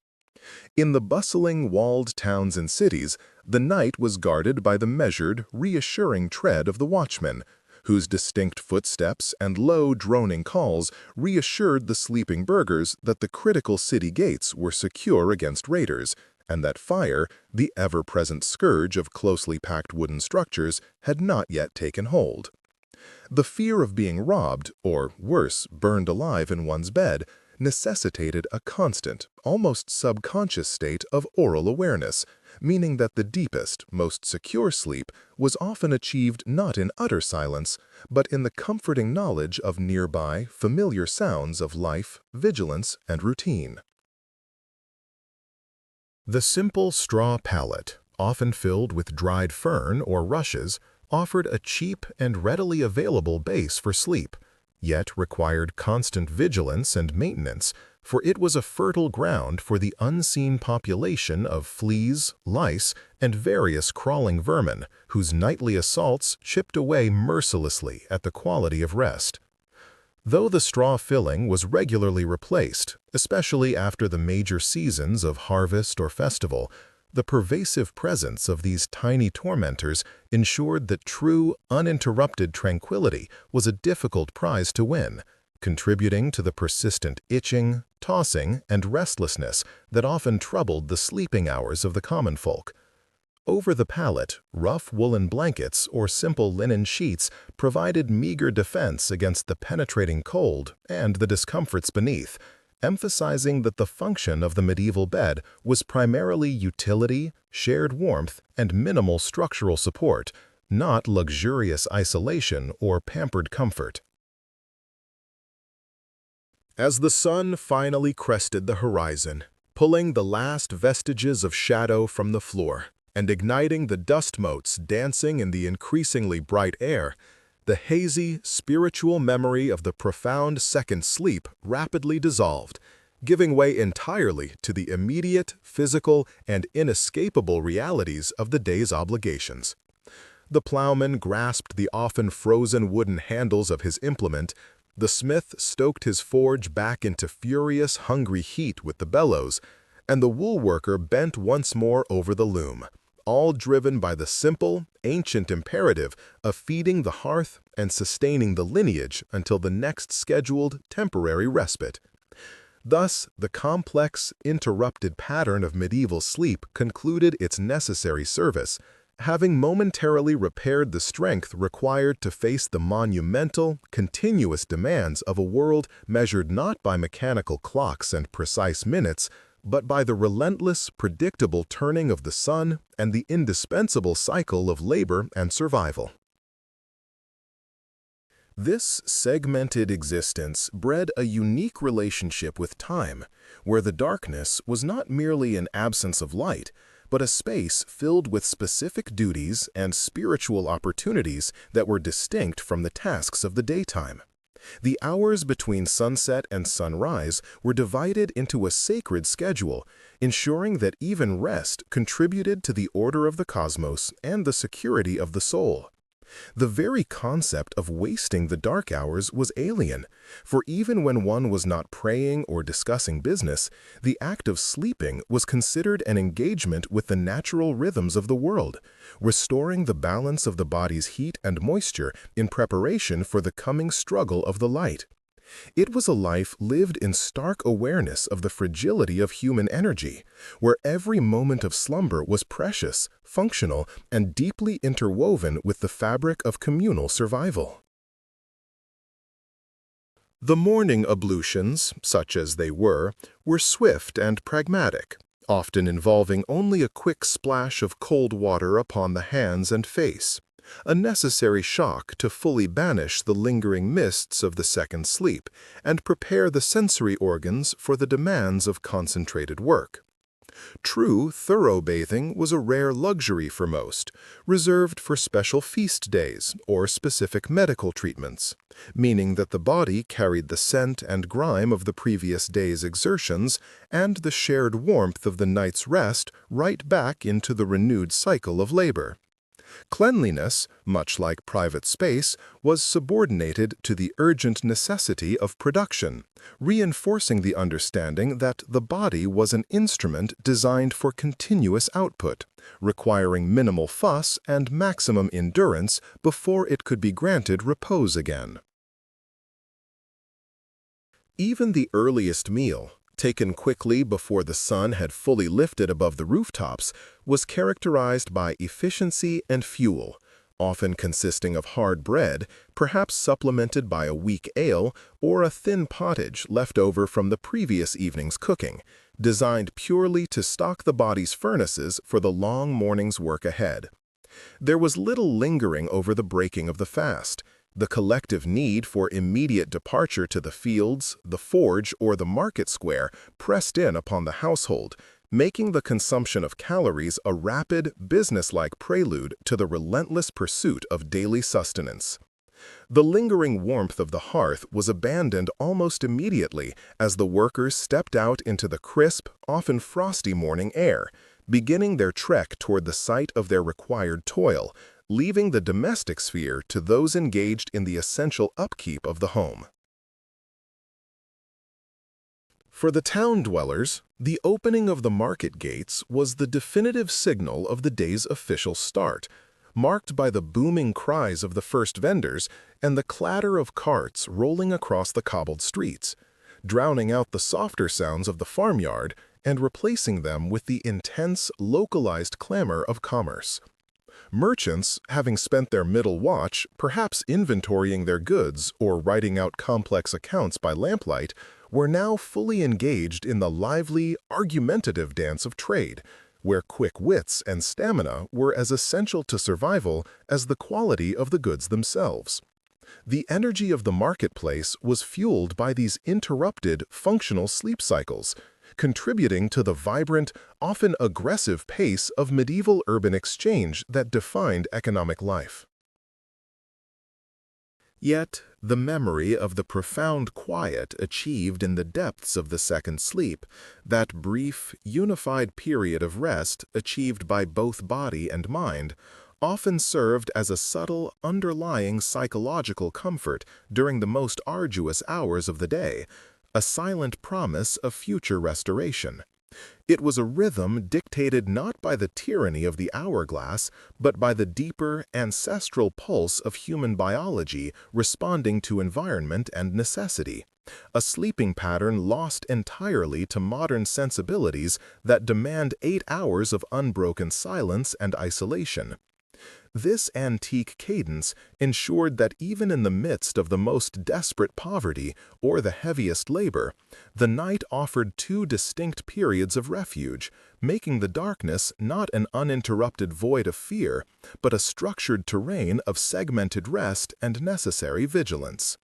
In the bustling, walled towns and cities, the night was guarded by the measured, reassuring tread of the watchman, whose distinct footsteps and low, droning calls reassured the sleeping burghers that the critical city gates were secure against raiders, and that fire, the ever-present scourge of closely packed wooden structures, had not yet taken hold. The fear of being robbed, or worse, burned alive in one's bed, necessitated a constant, almost subconscious state of aural awareness, meaning that the deepest, most secure sleep was often achieved not in utter silence, but in the comforting knowledge of nearby, familiar sounds of life, vigilance, and routine. The simple straw pallet, often filled with dried fern or rushes, offered a cheap and readily available base for sleep, yet required constant vigilance and maintenance, for it was a fertile ground for the unseen population of fleas, lice, and various crawling vermin, whose nightly assaults chipped away mercilessly at the quality of rest. Though the straw filling was regularly replaced, especially after the major seasons of harvest or festival, the pervasive presence of these tiny tormentors ensured that true, uninterrupted tranquility was a difficult prize to win, contributing to the persistent itching, tossing, and restlessness that often troubled the sleeping hours of the common folk. Over the pallet, rough woolen blankets or simple linen sheets provided meager defense against the penetrating cold and the discomforts beneath, emphasizing that the function of the medieval bed was primarily utility, shared warmth, and minimal structural support, not luxurious isolation or pampered comfort. As the sun finally crested the horizon, pulling the last vestiges of shadow from the floor and igniting the dust motes dancing in the increasingly bright air, the hazy, spiritual memory of the profound second sleep rapidly dissolved, giving way entirely to the immediate, physical, and inescapable realities of the day's obligations. The plowman grasped the often frozen wooden handles of his implement, the smith stoked his forge back into furious, hungry heat with the bellows, and the woolworker bent once more over the loom, all driven by the simple, ancient imperative of feeding the hearth and sustaining the lineage until the next scheduled temporary respite. Thus, the complex, interrupted pattern of medieval sleep concluded its necessary service, having momentarily repaired the strength required to face the monumental, continuous demands of a world measured not by mechanical clocks and precise minutes, but by the relentless, predictable turning of the sun and the indispensable cycle of labor and survival. This segmented existence bred a unique relationship with time, where the darkness was not merely an absence of light, but a space filled with specific duties and spiritual opportunities that were distinct from the tasks of the daytime. The hours between sunset and sunrise were divided into a sacred schedule, ensuring that even rest contributed to the order of the cosmos and the security of the soul. The very concept of wasting the dark hours was alien, for even when one was not praying or discussing business, the act of sleeping was considered an engagement with the natural rhythms of the world, restoring the balance of the body's heat and moisture in preparation for the coming struggle of the light. It was a life lived in stark awareness of the fragility of human energy, where every moment of slumber was precious, functional, and deeply interwoven with the fabric of communal survival. The morning ablutions, such as they were swift and pragmatic, often involving only a quick splash of cold water upon the hands and face, a necessary shock to fully banish the lingering mists of the second sleep and prepare the sensory organs for the demands of concentrated work. True, thorough bathing was a rare luxury for most, reserved for special feast days or specific medical treatments, meaning that the body carried the scent and grime of the previous day's exertions and the shared warmth of the night's rest right back into the renewed cycle of labor. Cleanliness, much like private space, was subordinated to the urgent necessity of production, reinforcing the understanding that the body was an instrument designed for continuous output, requiring minimal fuss and maximum endurance before it could be granted repose again. Even the earliest meal, taken quickly before the sun had fully lifted above the rooftops, was characterized by efficiency and fuel, often consisting of hard bread, perhaps supplemented by a weak ale or a thin pottage left over from the previous evening's cooking, designed purely to stock the body's furnaces for the long morning's work ahead. There was little lingering over the breaking of the fast. The collective need for immediate departure to the fields, the forge, or the market square pressed in upon the household, making the consumption of calories a rapid, businesslike prelude to the relentless pursuit of daily sustenance. The lingering warmth of the hearth was abandoned almost immediately as the workers stepped out into the crisp, often frosty morning air, beginning their trek toward the site of their required toil, leaving the domestic sphere to those engaged in the essential upkeep of the home. For the town dwellers, the opening of the market gates was the definitive signal of the day's official start, marked by the booming cries of the first vendors and the clatter of carts rolling across the cobbled streets, drowning out the softer sounds of the farmyard and replacing them with the intense, localized clamor of commerce. Merchants, having spent their middle watch, perhaps inventorying their goods or writing out complex accounts by lamplight, were now fully engaged in the lively, argumentative dance of trade, where quick wits and stamina were as essential to survival as the quality of the goods themselves. The energy of the marketplace was fueled by these interrupted, functional sleep cycles, contributing to the vibrant, often aggressive pace of medieval urban exchange that defined economic life. Yet, the memory of the profound quiet achieved in the depths of the second sleep, that brief, unified period of rest achieved by both body and mind, often served as a subtle, underlying psychological comfort during the most arduous hours of the day, a silent promise of future restoration. It was a rhythm dictated not by the tyranny of the hourglass, but by the deeper, ancestral pulse of human biology responding to environment and necessity, a sleeping pattern lost entirely to modern sensibilities that demand 8 hours of unbroken silence and isolation. This antique cadence ensured that even in the midst of the most desperate poverty or the heaviest labor, the night offered two distinct periods of refuge, making the darkness not an uninterrupted void of fear, but a structured terrain of segmented rest and necessary vigilance.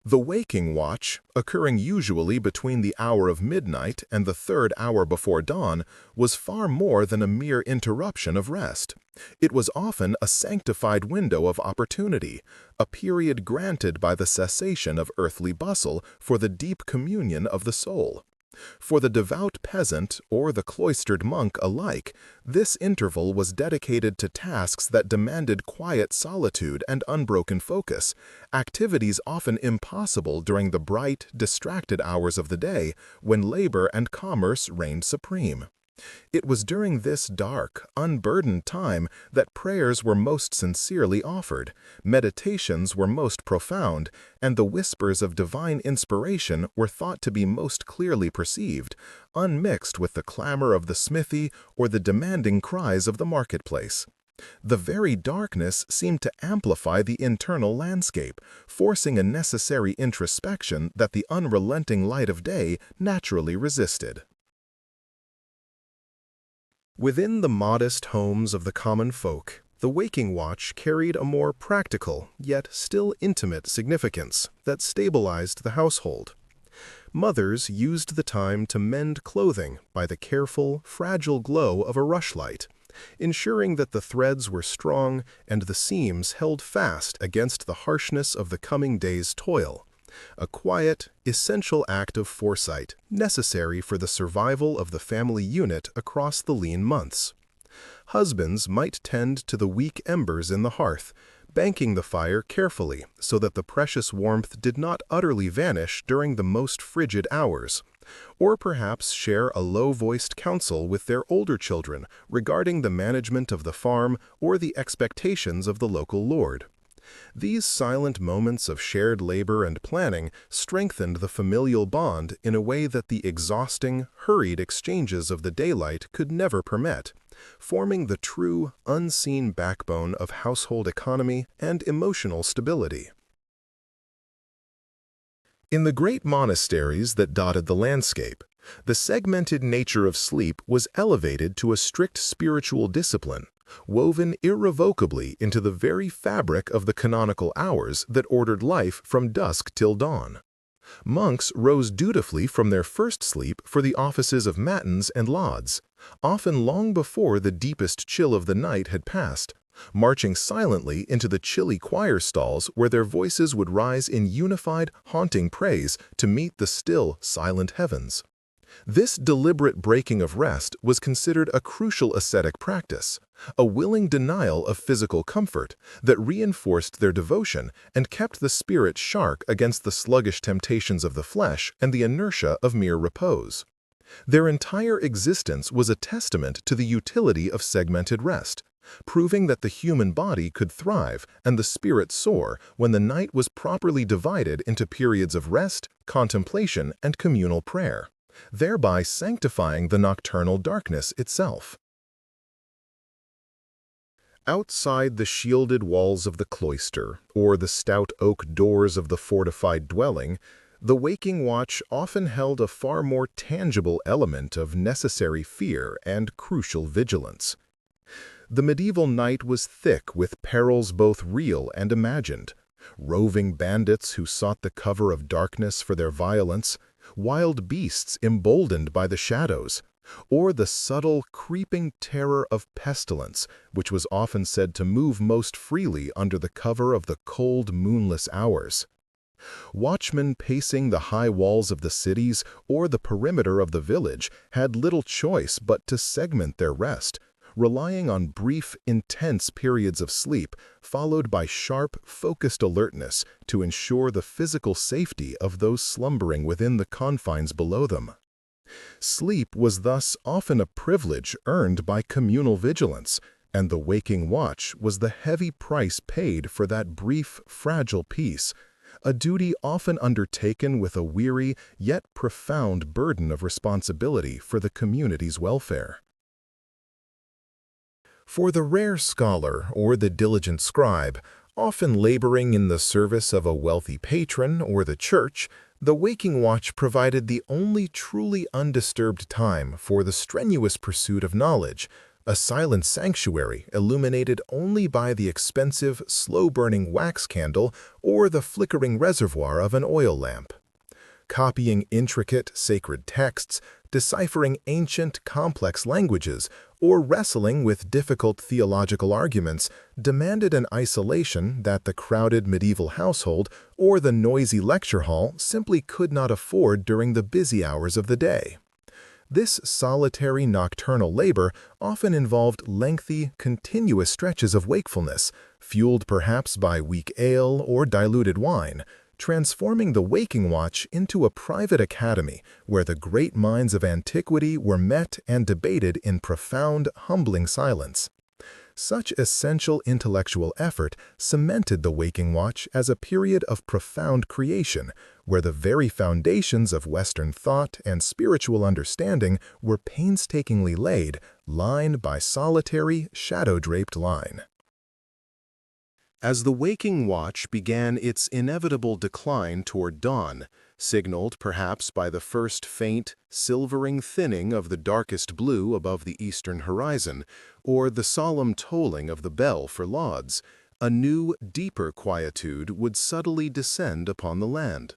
The waking watch, occurring usually between the hour of midnight and the third hour before dawn, was far more than a mere interruption of rest. It was often a sanctified window of opportunity, a period granted by the cessation of earthly bustle for the deep communion of the soul. For the devout peasant or the cloistered monk alike, this interval was dedicated to tasks that demanded quiet solitude and unbroken focus, activities often impossible during the bright, distracted hours of the day when labor and commerce reigned supreme. It was during this dark, unburdened time that prayers were most sincerely offered, meditations were most profound, and the whispers of divine inspiration were thought to be most clearly perceived, unmixed with the clamor of the smithy or the demanding cries of the marketplace. The very darkness seemed to amplify the internal landscape, forcing a necessary introspection that the unrelenting light of day naturally resisted. Within the modest homes of the common folk, the waking watch carried a more practical, yet still intimate significance that stabilized the household. Mothers used the time to mend clothing by the careful, fragile glow of a rushlight, ensuring that the threads were strong and the seams held fast against the harshness of the coming day's toil. A quiet, essential act of foresight necessary for the survival of the family unit across the lean months. Husbands might tend to the weak embers in the hearth, banking the fire carefully so that the precious warmth did not utterly vanish during the most frigid hours, or perhaps share a low-voiced counsel with their older children regarding the management of the farm or the expectations of the local lord. These silent moments of shared labor and planning strengthened the familial bond in a way that the exhausting, hurried exchanges of the daylight could never permit, forming the true, unseen backbone of household economy and emotional stability. In the great monasteries that dotted the landscape, the segmented nature of sleep was elevated to a strict spiritual discipline, woven irrevocably into the very fabric of the canonical hours that ordered life from dusk till dawn. Monks rose dutifully from their first sleep for the offices of matins and lauds, often long before the deepest chill of the night had passed, marching silently into the chilly choir stalls where their voices would rise in unified, haunting praise to meet the still, silent heavens. This deliberate breaking of rest was considered a crucial ascetic practice, a willing denial of physical comfort that reinforced their devotion and kept the spirit sharp against the sluggish temptations of the flesh and the inertia of mere repose. Their entire existence was a testament to the utility of segmented rest, proving that the human body could thrive and the spirit soar when the night was properly divided into periods of rest, contemplation, and communal prayer, thereby sanctifying the nocturnal darkness itself. Outside the shielded walls of the cloister, or the stout oak doors of the fortified dwelling, the waking watch often held a far more tangible element of necessary fear and crucial vigilance. The medieval night was thick with perils both real and imagined, roving bandits who sought the cover of darkness for their violence, wild beasts emboldened by the shadows, or the subtle, creeping terror of pestilence, which was often said to move most freely under the cover of the cold, moonless hours. Watchmen pacing the high walls of the cities or the perimeter of the village had little choice but to segment their rest, relying on brief, intense periods of sleep followed by sharp, focused alertness to ensure the physical safety of those slumbering within the confines below them. Sleep was thus often a privilege earned by communal vigilance, and the waking watch was the heavy price paid for that brief, fragile peace, a duty often undertaken with a weary yet profound burden of responsibility for the community's welfare. For the rare scholar or the diligent scribe, often laboring in the service of a wealthy patron or the church, the waking watch provided the only truly undisturbed time for the strenuous pursuit of knowledge, a silent sanctuary illuminated only by the expensive, slow-burning wax candle or the flickering reservoir of an oil lamp. Copying intricate, sacred texts, deciphering ancient, complex languages, or wrestling with difficult theological arguments demanded an isolation that the crowded medieval household or the noisy lecture hall simply could not afford during the busy hours of the day. This solitary nocturnal labor often involved lengthy, continuous stretches of wakefulness, fueled perhaps by weak ale or diluted wine, transforming the waking watch into a private academy where the great minds of antiquity were met and debated in profound, humbling silence. Such essential intellectual effort cemented the waking watch as a period of profound creation, where the very foundations of Western thought and spiritual understanding were painstakingly laid, line by solitary, shadow-draped line. As the waking watch began its inevitable decline toward dawn, signaled perhaps by the first faint, silvering thinning of the darkest blue above the eastern horizon, or the solemn tolling of the bell for lauds, a new, deeper quietude would subtly descend upon the land.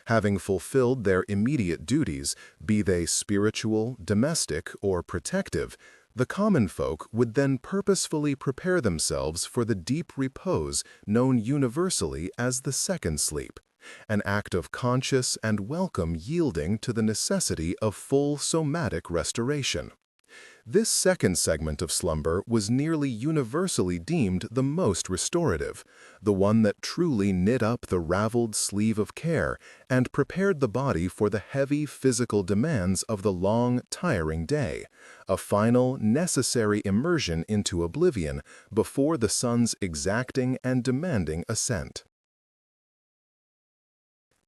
Having fulfilled their immediate duties, be they spiritual, domestic, or protective, the common folk would then purposefully prepare themselves for the deep repose known universally as the second sleep, an act of conscious and welcome yielding to the necessity of full somatic restoration. This second segment of slumber was nearly universally deemed the most restorative, the one that truly knit up the raveled sleeve of care and prepared the body for the heavy physical demands of the long, tiring day, a final, necessary immersion into oblivion before the sun's exacting and demanding ascent.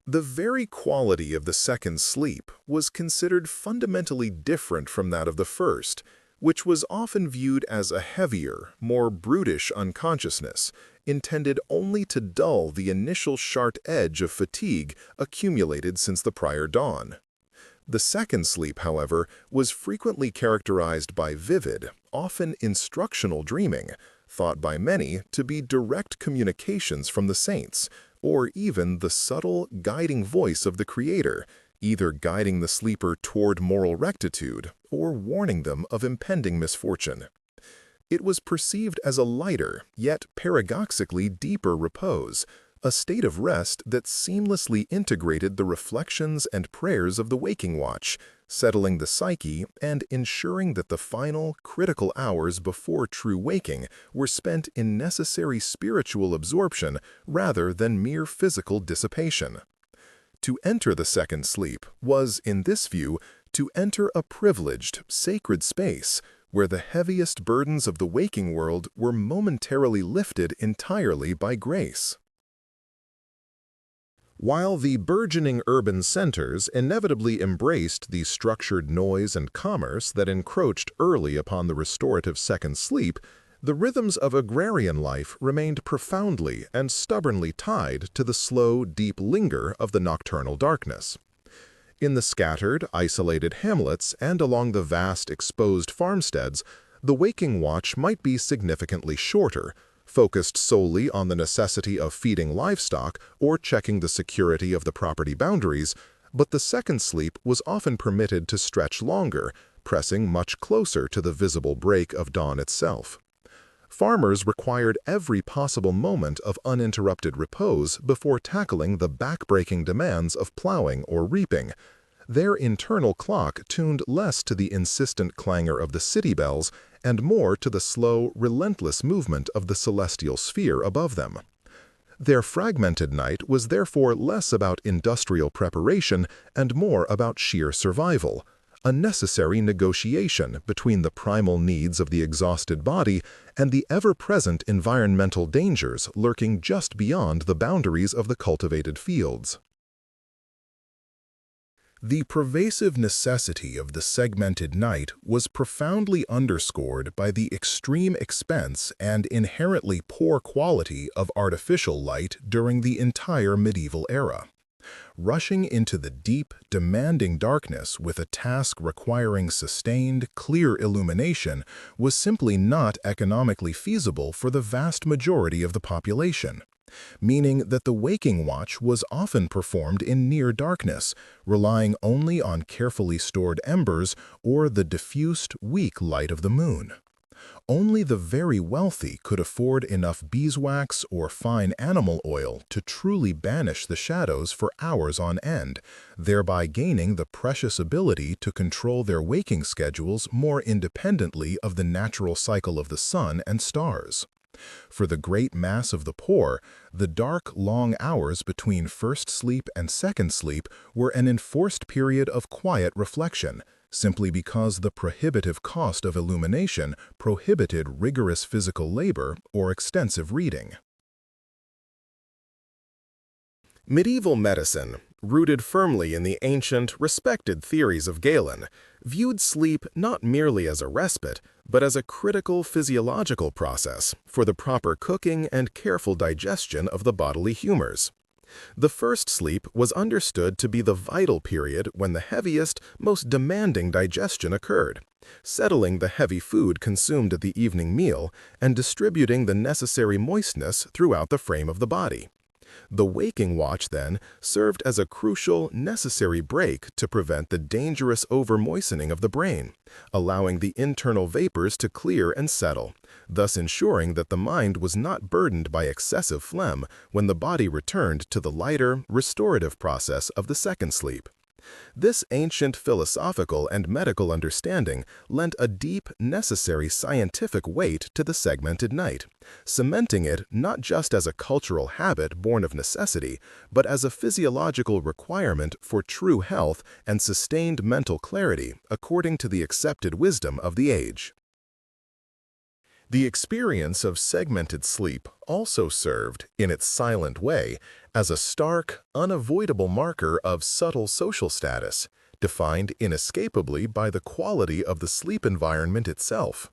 The very quality of the second sleep was considered fundamentally different from that of the first, which was often viewed as a heavier, more brutish unconsciousness, intended only to dull the initial sharp edge of fatigue accumulated since the prior dawn. The second sleep, however, was frequently characterized by vivid, often instructional dreaming, thought by many to be direct communications from the saints, or even the subtle, guiding voice of the Creator, either guiding the sleeper toward moral rectitude or warning them of impending misfortune. It was perceived as a lighter, yet paradoxically deeper repose, a state of rest that seamlessly integrated the reflections and prayers of the waking watch, settling the psyche and ensuring that the final, critical hours before true waking were spent in necessary spiritual absorption rather than mere physical dissipation. To enter the second sleep was, in this view, to enter a privileged, sacred space where the heaviest burdens of the waking world were momentarily lifted entirely by grace. While the burgeoning urban centers inevitably embraced the structured noise and commerce that encroached early upon the restorative second sleep, the rhythms of agrarian life remained profoundly and stubbornly tied to the slow, deep linger of the nocturnal darkness. In the scattered, isolated hamlets and along the vast, exposed farmsteads, the waking watch might be significantly shorter, focused solely on the necessity of feeding livestock or checking the security of the property boundaries, but the second sleep was often permitted to stretch longer, pressing much closer to the visible break of dawn itself. Farmers required every possible moment of uninterrupted repose before tackling the back-breaking demands of plowing or reaping. Their internal clock tuned less to the insistent clangor of the city bells and more to the slow, relentless movement of the celestial sphere above them. Their fragmented night was therefore less about industrial preparation and more about sheer survival, a necessary negotiation between the primal needs of the exhausted body and the ever-present environmental dangers lurking just beyond the boundaries of the cultivated fields. The pervasive necessity of the segmented night was profoundly underscored by the extreme expense and inherently poor quality of artificial light during the entire medieval era. Rushing into the deep, demanding darkness with a task requiring sustained, clear illumination was simply not economically feasible for the vast majority of the population, meaning that the waking watch was often performed in near darkness, relying only on carefully stored embers or the diffused, weak light of the moon. Only the very wealthy could afford enough beeswax or fine animal oil to truly banish the shadows for hours on end, thereby gaining the precious ability to control their waking schedules more independently of the natural cycle of the sun and stars. For the great mass of the poor, the dark, long hours between first sleep and second sleep were an enforced period of quiet reflection, simply because the prohibitive cost of illumination prohibited rigorous physical labor or extensive reading. Medieval medicine, rooted firmly in the ancient, respected theories of Galen, viewed sleep not merely as a respite, but as a critical physiological process for the proper cooking and careful digestion of the bodily humors. The first sleep was understood to be the vital period when the heaviest, most demanding digestion occurred, settling the heavy food consumed at the evening meal and distributing the necessary moistness throughout the frame of the body. The waking watch, then, served as a crucial, necessary break to prevent the dangerous over-moistening of the brain, allowing the internal vapors to clear and settle, thus ensuring that the mind was not burdened by excessive phlegm when the body returned to the lighter, restorative process of the second sleep. This ancient philosophical and medical understanding lent a deep, necessary scientific weight to the segmented night, cementing it not just as a cultural habit born of necessity, but as a physiological requirement for true health and sustained mental clarity according to the accepted wisdom of the age. The experience of segmented sleep also served, in its silent way, as a stark, unavoidable marker of subtle social status, defined inescapably by the quality of the sleep environment itself.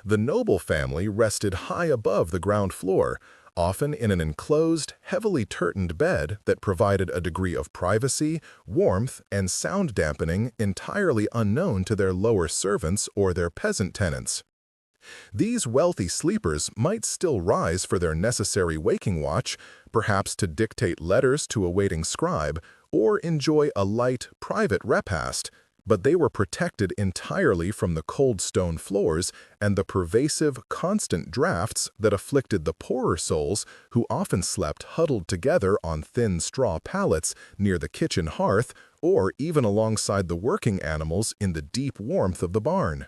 The noble family rested high above the ground floor, often in an enclosed, heavily curtained bed that provided a degree of privacy, warmth, and sound dampening entirely unknown to their lower servants or their peasant tenants. These wealthy sleepers might still rise for their necessary waking watch, perhaps to dictate letters to a waiting scribe, or enjoy a light, private repast, but they were protected entirely from the cold stone floors and the pervasive, constant drafts that afflicted the poorer souls who often slept huddled together on thin straw pallets near the kitchen hearth or even alongside the working animals in the deep warmth of the barn.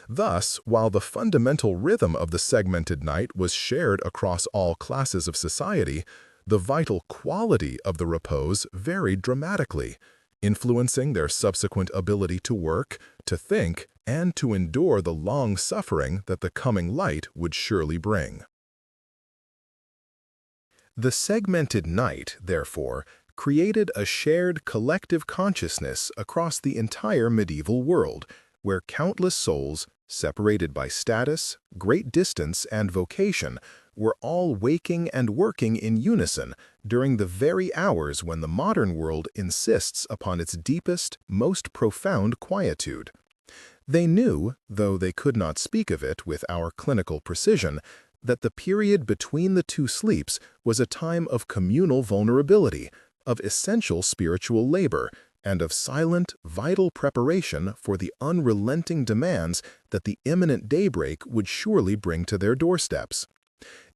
Thus, while the fundamental rhythm of the segmented night was shared across all classes of society, the vital quality of the repose varied dramatically, influencing their subsequent ability to work, to think, and to endure the long suffering that the coming light would surely bring. The segmented night, therefore, created a shared collective consciousness across the entire medieval world, where countless souls, separated by status, great distance, and vocation, were all waking and working in unison during the very hours when the modern world insists upon its deepest, most profound quietude. They knew, though they could not speak of it with our clinical precision, that the period between the two sleeps was a time of communal vulnerability, of essential spiritual labor, and of silent, vital preparation for the unrelenting demands that the imminent daybreak would surely bring to their doorsteps.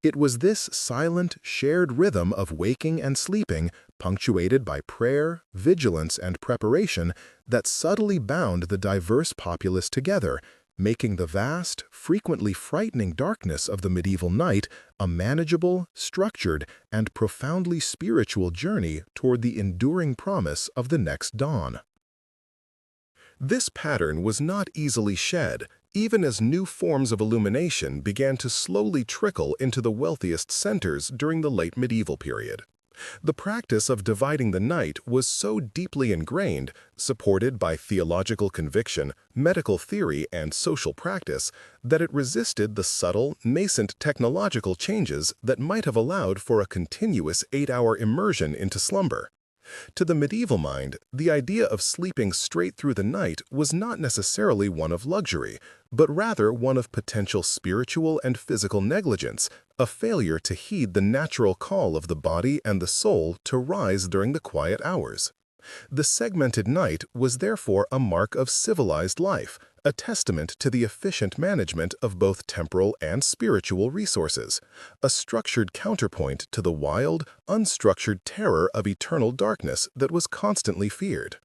It was this silent, shared rhythm of waking and sleeping, punctuated by prayer, vigilance, and preparation, that subtly bound the diverse populace together, making the vast, frequently frightening darkness of the medieval night a manageable, structured, and profoundly spiritual journey toward the enduring promise of the next dawn. This pattern was not easily shed, even as new forms of illumination began to slowly trickle into the wealthiest centers during the late medieval period. The practice of dividing the night was so deeply ingrained, supported by theological conviction, medical theory, and social practice, that it resisted the subtle, nascent technological changes that might have allowed for a continuous 8-hour immersion into slumber. To the medieval mind, the idea of sleeping straight through the night was not necessarily one of luxury, but rather one of potential spiritual and physical negligence, a failure to heed the natural call of the body and the soul to rise during the quiet hours. The segmented night was therefore a mark of civilized life, a testament to the efficient management of both temporal and spiritual resources, a structured counterpoint to the wild, unstructured terror of eternal darkness that was constantly feared.